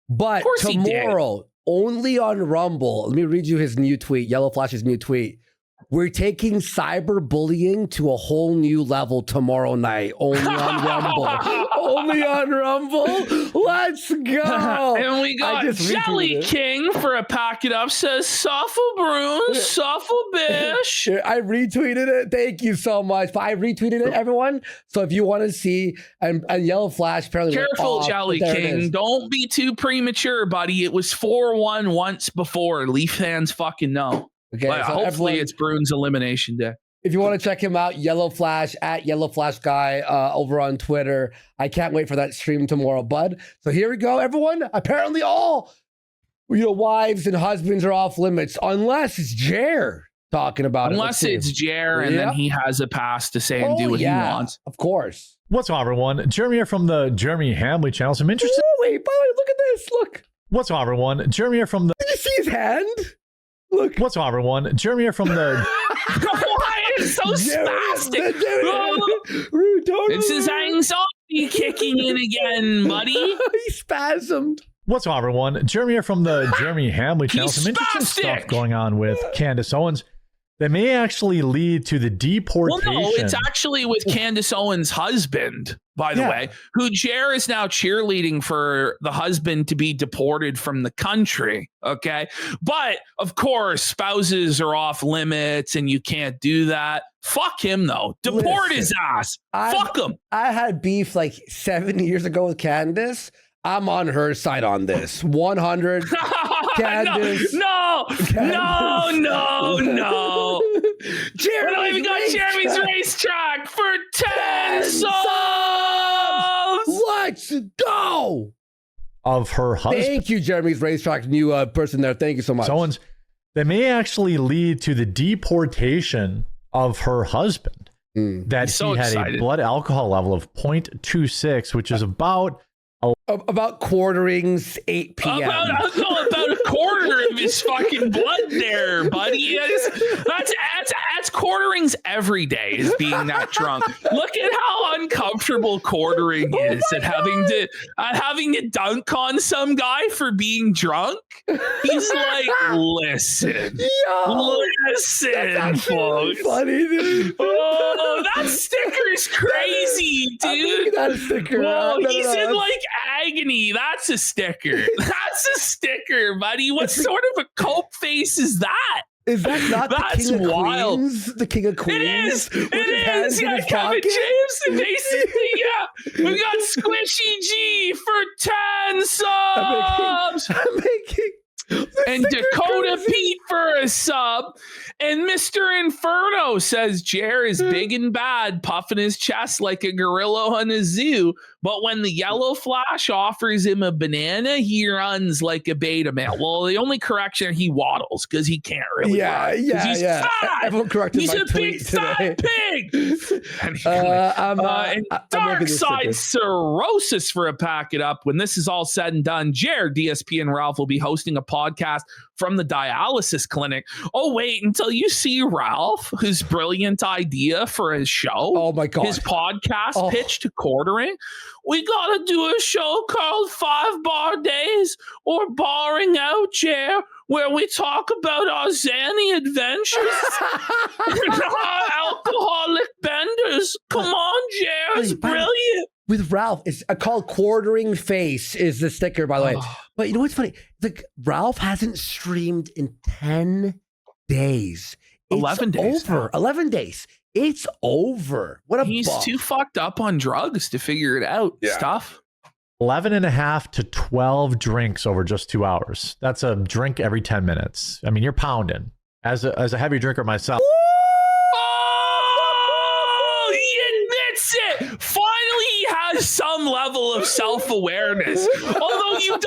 But Of course he did. tomorrow, only on Rumble, let me read you his new tweet, YellowFlash's new tweet. We're taking cyberbullying to a whole new level tomorrow night. Only on Rumble. Only on Rumble. Let's go. And we got Jelly King for a packet up says, Suffle Bruce, Suffle Bish. I retweeted it. Thank you so much. But I retweeted it, everyone. So if you want to see, and YellowFlash apparently Careful, went off, Jelly but there it King. is. Don't be too premature, buddy. It was 4-1 once before. Leaf fans fucking know. Okay, But so hopefully everyone, it's Bruins elimination day. if you want to check him out, YellowFlash at YellowFlash Guy over on Twitter. I can't wait for that stream tomorrow, bud. So here we go, everyone. Apparently all wives and husbands are off limits, unless it's Jer talking about it. Unless it's Jer and then he has a pass to say and do what he wants. Of course. What's up, everyone? Jeremy here from the Jeremy Hambly channel. Some interesting. Oh, wait, by the way, look at this. Look. What's up, everyone? Jeremy here from the. Did you see his hand? Look. What's up, everyone? Jeremy here from the. Why is so spastic? It's his anxiety kicking in again, buddy. He spasmed. What's up, everyone? Jeremy here from the Jeremy Hambly channel. Some interesting stuff going on with Candace Owens. that may actually lead to the deportation. Well, no, it's actually with Candace Owens' husband, by the way, who Jer is now cheerleading for the husband to be deported from the country. Okay. But of course, spouses are off limits and you can't do that. Fuck him, though. Deport his ass. Fuck him. I had beef like 7 years ago with Candace. I'm on her side on this. 100. Candace. No. Jeremy We don't even got Jeremy's racetrack for 10 subs. Let's go. Of her husband. Thank you, Jeremy's racetrack. New person there. Thank you so much. That may actually lead to the deportation of her husband. That he had excited. a blood alcohol level of 0.26, which is about quarterings 8 p.m. About a quarter of his fucking blood there, buddy. That's quarterings every day is being that drunk. Look at how uncomfortable quartering is at having to dunk on some guy for being drunk. He's like, listen, folks. Funny, dude. Oh, that sticker's crazy, dude. That sticker. Whoa, he's in like agony. That's a sticker. That's a sticker, buddy. What sort of a cope face is that? Is that not That's the King of wild. Queens? The King of Queens? It is. Yeah, Kevin James. Basically, yeah. We got Squishy G for 10 subs. I'm making and Dakota Pete for a sub. And Mr. Inferno says Jer is big and bad, puffing his chest like a gorilla on a zoo. But when the YellowFlash offers him a banana, he runs like a beta male. Well, the only correction, he waddles because he can't really run. He's fat. Everyone corrected He's my a big tweet fat today. pig. I'm and Dark Side Cirrhosis for a pack it up. When this is all said and done, Jared, DSP, and Ralph will be hosting a podcast from the dialysis clinic. Oh, wait until you see Ralph, whose brilliant idea for his show. Oh, my God. His podcast pitch to quartering. We got to do a show called 5 Bar Days or Barring Out, Jer, where we talk about our Zanny adventures. Our alcoholic benders. Come on, Jer. It's brilliant. With Ralph, it's called Quartering Face is the sticker, by the way. But you know what's funny? Like Ralph hasn't streamed in 10 days. It's 11 days. Over. 11 days. It's over. What a He's too fucked up on drugs to figure it out. Stuff. 11.5 to 12 drinks over just 2 hours. That's a drink every 10 minutes. I mean, you're pounding. As a heavy drinker myself. Oh, he admits it. Finally, he has some level of self-awareness. Although you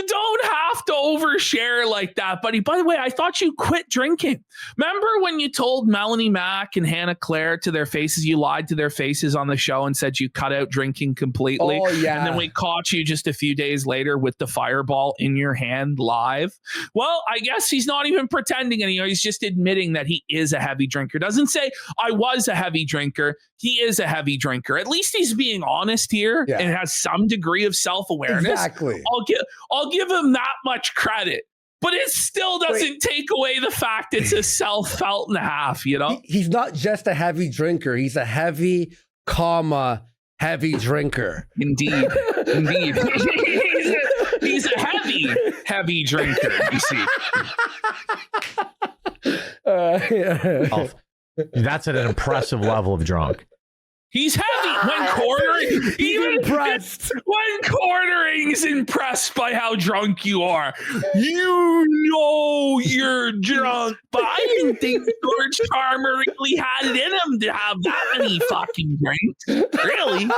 don't have to overshare like that, buddy. By the way, I thought you quit drinking. Remember when you told Melonie Mac and Hannah Claire to their faces, you lied to their faces on the show and said you cut out drinking completely? Oh, yeah. And then we caught you just a few days later with the fireball in your hand live. Well, I guess he's not even pretending anymore. He's just admitting that he is a heavy drinker. Doesn't say I was a heavy drinker. He is a heavy drinker. At least he's being honest here and has some degree of self-awareness. Exactly. I'll give him that much credit. But it still doesn't take away the fact it's a self-felt and a half, you know? He's not just a heavy drinker. He's a heavy, heavy drinker. Indeed. He's a heavy drinker, you see. That's at an impressive level of drunk. He's heavy when quartering. Even impressed. When quartering's impressed by how drunk you are. You know you're drunk. But I didn't think George Charmer really had it in him to have that many fucking drinks. Really?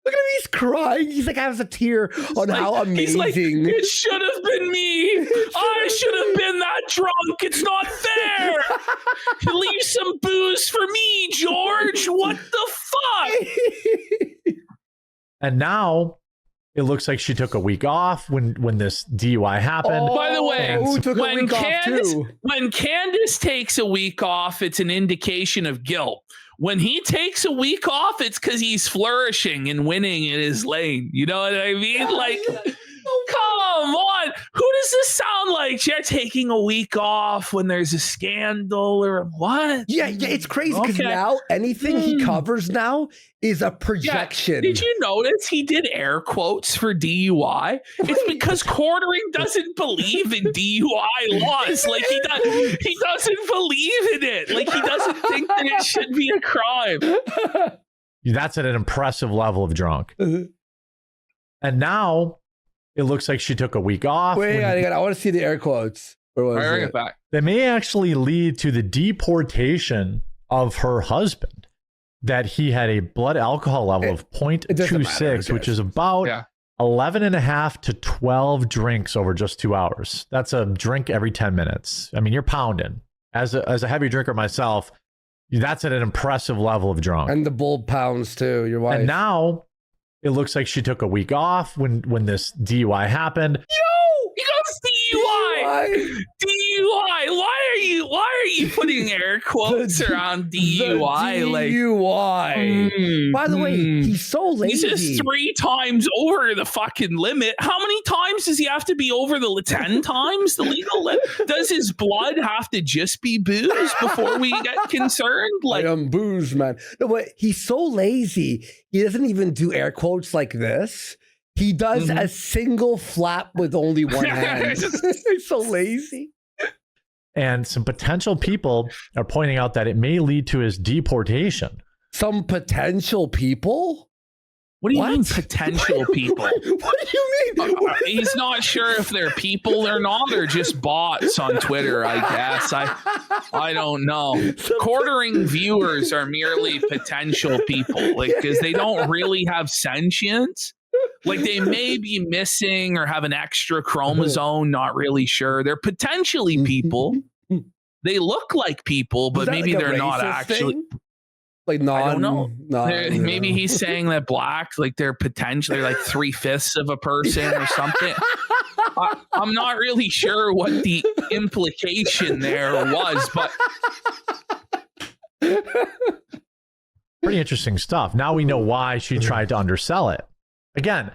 Look at him, he's crying. He's like has a tear on how amazing. He's like, it should have been me. I should have been that drunk. It's not fair. Leave some booze for me, George. What the fuck? And now it looks like she took a week off when this DUI happened. By the way, when Candace takes a week off, it's an indication of guilt. When he takes a week off, it's because he's flourishing and winning in his lane. You know what I mean? Like, come on. Who does this sound like? You're taking a week off when there's a scandal or what? Yeah, it's crazy because now anything he covers now is a projection. Yeah. Did you notice he did air quotes for DUI? It's because quartering doesn't believe in DUI laws. Like he doesn't believe in it. Like he doesn't think that it should be a crime. That's at an impressive level of drunk. And now it looks like she took a week off. Wait, I want to see the air quotes. Bring it back. That may actually lead to the deportation of her husband. That he had a blood alcohol level of 0.26, which is about 11.5 to 12 drinks over just 2 hours. That's a drink every 10 minutes. I mean, you're pounding. As a heavy drinker myself, that's at an impressive level of drunk. And the bull pounds too, your wife. And now it looks like she took a week off when this DUI happened. He goes DUI. DUI. Why are you putting air quotes around DUI? Like DUI. By the way, he's so lazy. He's just 3 times over the fucking limit. How many times does he have to be over the 10 times the legal limit? Does his blood have to just be booze before we get concerned? Like I'm booze, man. No, but he's so lazy. He doesn't even do air quotes like this. He does a single flap with only one hand. He's so lazy. And some potential people are pointing out that it may lead to his deportation. Some potential people? What do you mean potential people? What do you mean? He's not sure if they're people or not, or just bots on Twitter, I guess. I don't know. Quartering viewers are merely potential people, like, because they don't really have sentience. Like they may be missing or have an extra chromosome, not really sure. They're potentially people. They look like people, but maybe like they're not actually. Like I don't know. Maybe he's saying that blacks, like they're potentially like 3/5 of a person or something. I'm not really sure what the implication there was, but pretty interesting stuff. Now we know why she tried to undersell it. Again,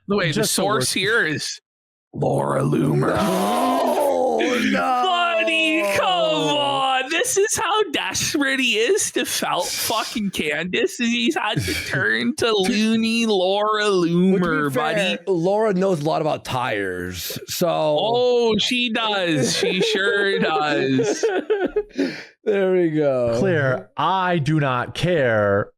the source here is Laura Loomer. No, buddy, come on. This is how desperate he is to felt fucking Candace. He's had to turn to loony Laura Loomer, buddy. Laura knows a lot about tires, so. Oh, she does. She sure does. There we go. Clear. I do not care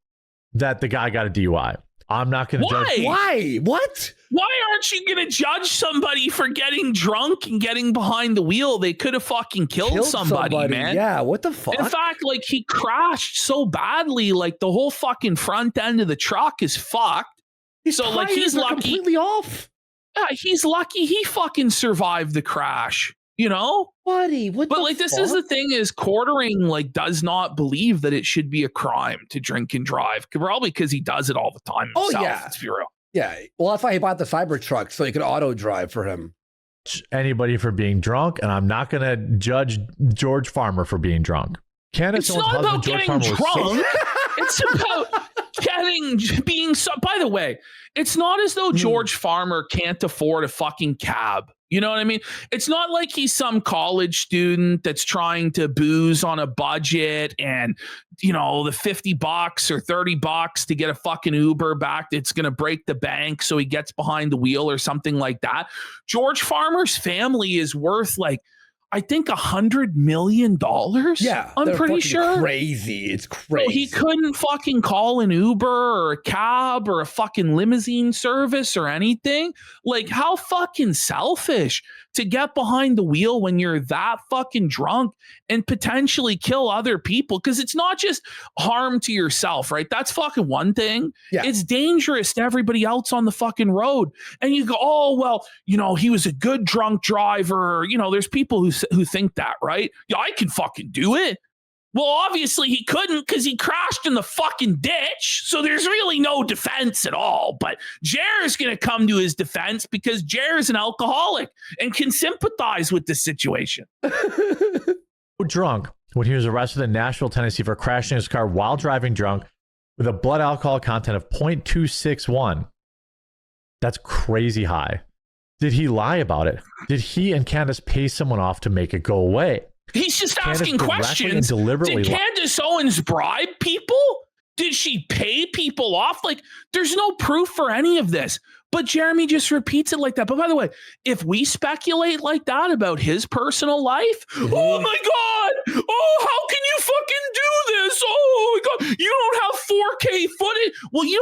that the guy got a DUI. I'm not going to judge. Why? What? Why aren't you going to judge somebody for getting drunk and getting behind the wheel? They could have fucking killed somebody, man. Yeah, what the fuck? In fact, like he crashed so badly, like the whole fucking front end of the truck is fucked. So like he's lucky. Completely off. Yeah, he's lucky he fucking survived the crash. You know, buddy. But like this is the thing: is quartering like does not believe that it should be a crime to drink and drive, probably because he does it all the time himself. Oh yeah, let's be real. Yeah, well that's why he bought the Cybertruck so he could auto drive for him. Anybody for being drunk, and I'm not going to judge George Farmer for being drunk. Candace it's not about getting drunk. It's about being. By the way, it's not as though George Farmer can't afford a fucking cab. You know what I mean? It's not like he's some college student that's trying to booze on a budget and, you know, the $50 or $30 to get a fucking Uber back. It's going to break the bank. So he gets behind the wheel or something like that. George Farmer's family is worth like, I think $100 million. Yeah, I'm pretty sure. Crazy. It's crazy. So he couldn't fucking call an Uber or a cab or a fucking limousine service or anything. Like, how fucking selfish to get behind the wheel when you're that fucking drunk and potentially kill other people. Because it's not just harm to yourself, right? That's fucking one thing. Yeah. It's dangerous to everybody else on the fucking road. And you go, oh, well, you know, he was a good drunk driver. You know, there's people who think that, right? Yeah, I can fucking do it. Well, obviously he couldn't because he crashed in the fucking ditch. So there's really no defense at all. But Jer's going to come to his defense because Jer's an alcoholic and can sympathize with this situation. Drunk when he was arrested in Nashville, Tennessee for crashing his car while driving drunk with a blood alcohol content of 0.261. That's crazy high. Did he lie about it? Did he and Candace pay someone off to make it go away? He's just Candace asking questions. Deliberately Did Candace Owens bribe people? Did she pay people off? Like, there's no proof for any of this. But Jeremy just repeats it like that. But by the way, if we speculate like that about his personal life, oh my God, oh, how can you fucking do this? Oh my God, you don't have 4K footage. Well, you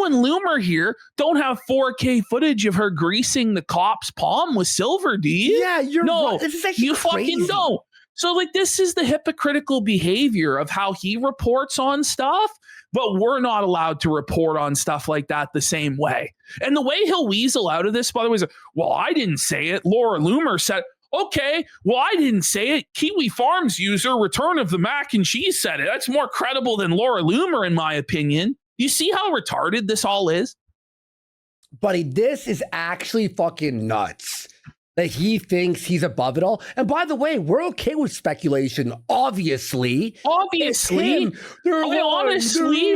and Loomer here don't have 4K footage of her greasing the cop's palm with silver, do you? Yeah, right. This is actually crazy. Fucking don't. So, like, this is the hypocritical behavior of how he reports on stuff, but we're not allowed to report on stuff like that the same way. And the way he'll weasel out of this, by the way, is, well, I didn't say it. Laura Loomer said, okay, well, I didn't say it. Kiwi Farms user, Return of the Mac and Cheese said it. That's more credible than Laura Loomer, in my opinion. You see how retarded this all is? Buddy, this is actually fucking nuts. That he thinks he's above it all. And by the way, we're okay with speculation, obviously. Honestly,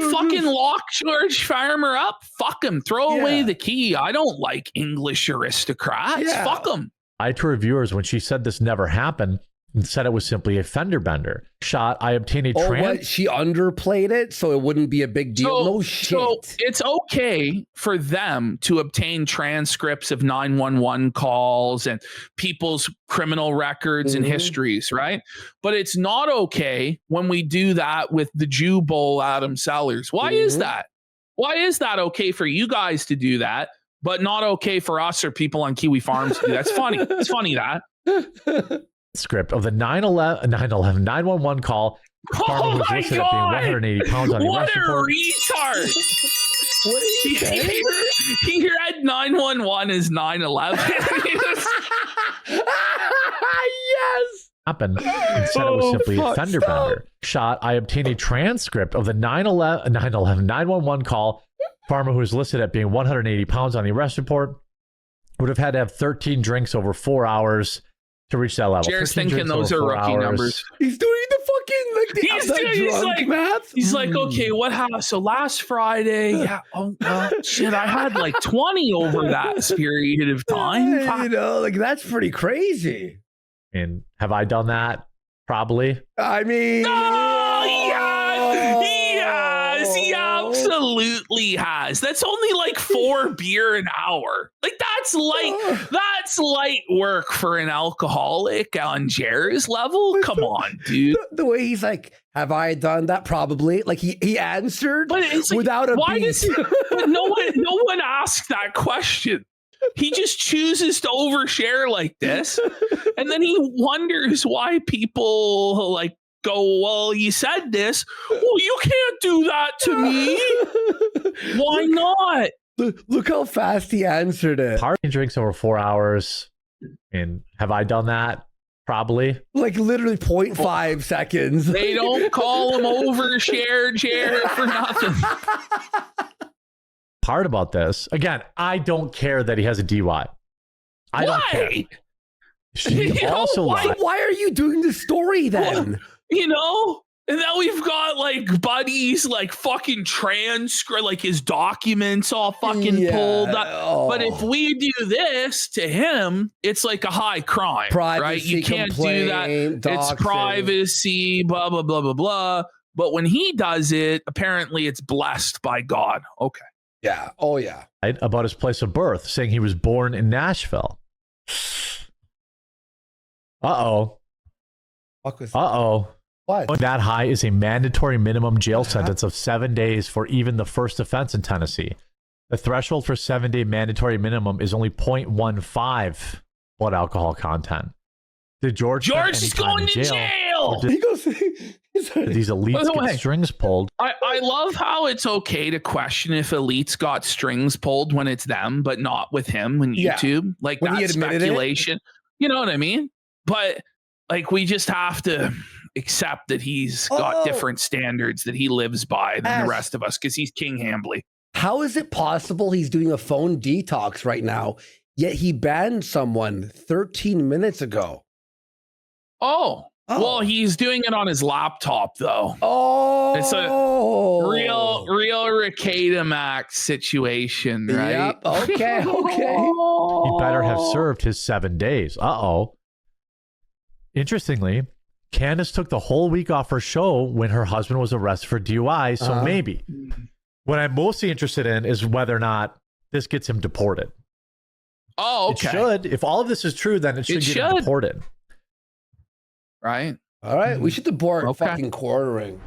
fucking lock George Farmer up. Fuck him. Throw away the key. I don't like English aristocrats. Yeah. Fuck him. I to reviewers when she said this never happened and said it was simply a fender bender. I obtained a what? She underplayed it so it wouldn't be a big deal? No shit. So it's okay for them to obtain transcripts of 911 calls and people's criminal records and histories, right? But it's not okay when we do that with the Jew Bowl Adam Sellers. Why is that? Why is that okay for you guys to do that, but not okay for us or people on Kiwi Farms to do that? It's funny. It's funny that. Script of the 911 call. Oh my God! 180 pounds on the what arrest a report. Retard! What is he read 911 as 911. Yes. Happened and said it was simply a fender bender. I obtained a transcript of the 911 call. Farmer who was listed at being 180 pounds on the arrest report would have had to have 13 drinks over 4 hours to reach that level. Jared's thinking those are rookie numbers. He's doing the fucking math. He's like, okay, what happened? So last Friday, shit, I had like 20 over that period of time. You know, like that's pretty crazy. And have I done that? Probably. I mean, yes, he absolutely has. That's only like 4 beer an hour. Like that's light work for an alcoholic on Jared's level. Come on, dude. The way he's like, have I done that? Probably. Like he answered, but it's like, without a beat. But no one asked that question. He just chooses to overshare like this, and then he wonders why people like go, well, you said this. Well, you can't do that to me. Why not? Look how fast he answered it. Party drinks over 4 hours. And have I done that? Probably. Like literally 0.5 seconds. They don't call him overshare Jared for nothing. Part about this, again, I don't care that he has a DUI. I don't care. She also lied. Why are you doing the story then? Well, you know? And then we've got like buddies, like fucking transcript, like his documents all fucking pulled up. Oh. But if we do this to him, it's like a high crime, right? You can't do that. It's privacy, blah, blah, blah, blah, blah. But when he does it, apparently it's blessed by God. Okay. Yeah. Oh, yeah. About his place of birth, saying he was born in Nashville. Uh-oh. What? That high is a mandatory minimum jail sentence of 7 days for even the first offense in Tennessee. The threshold for 7-day mandatory minimum is only 0.15 blood alcohol content. Did George is going to jail. He goes. These elites get strings pulled. I love how it's okay to question if elites got strings pulled when it's them, but not with him on YouTube. Like when that's speculation. You know what I mean? But like we just have to accept that he's got different standards that he lives by than the rest of us because he's King Hambly. How is it possible he's doing a phone detox right now, yet he banned someone 13 minutes ago? Oh. Oh. Well, he's doing it on his laptop though. Oh, It's a real Ricada Max situation, right? Yep. Okay. He better have served his 7 days. Interestingly, Candace took the whole week off her show when her husband was arrested for DUI. So maybe. What I'm mostly interested in is whether or not this gets him deported. Oh, okay. It should. If all of this is true, then it should get him deported. Right. All right. We should deport fucking quartering.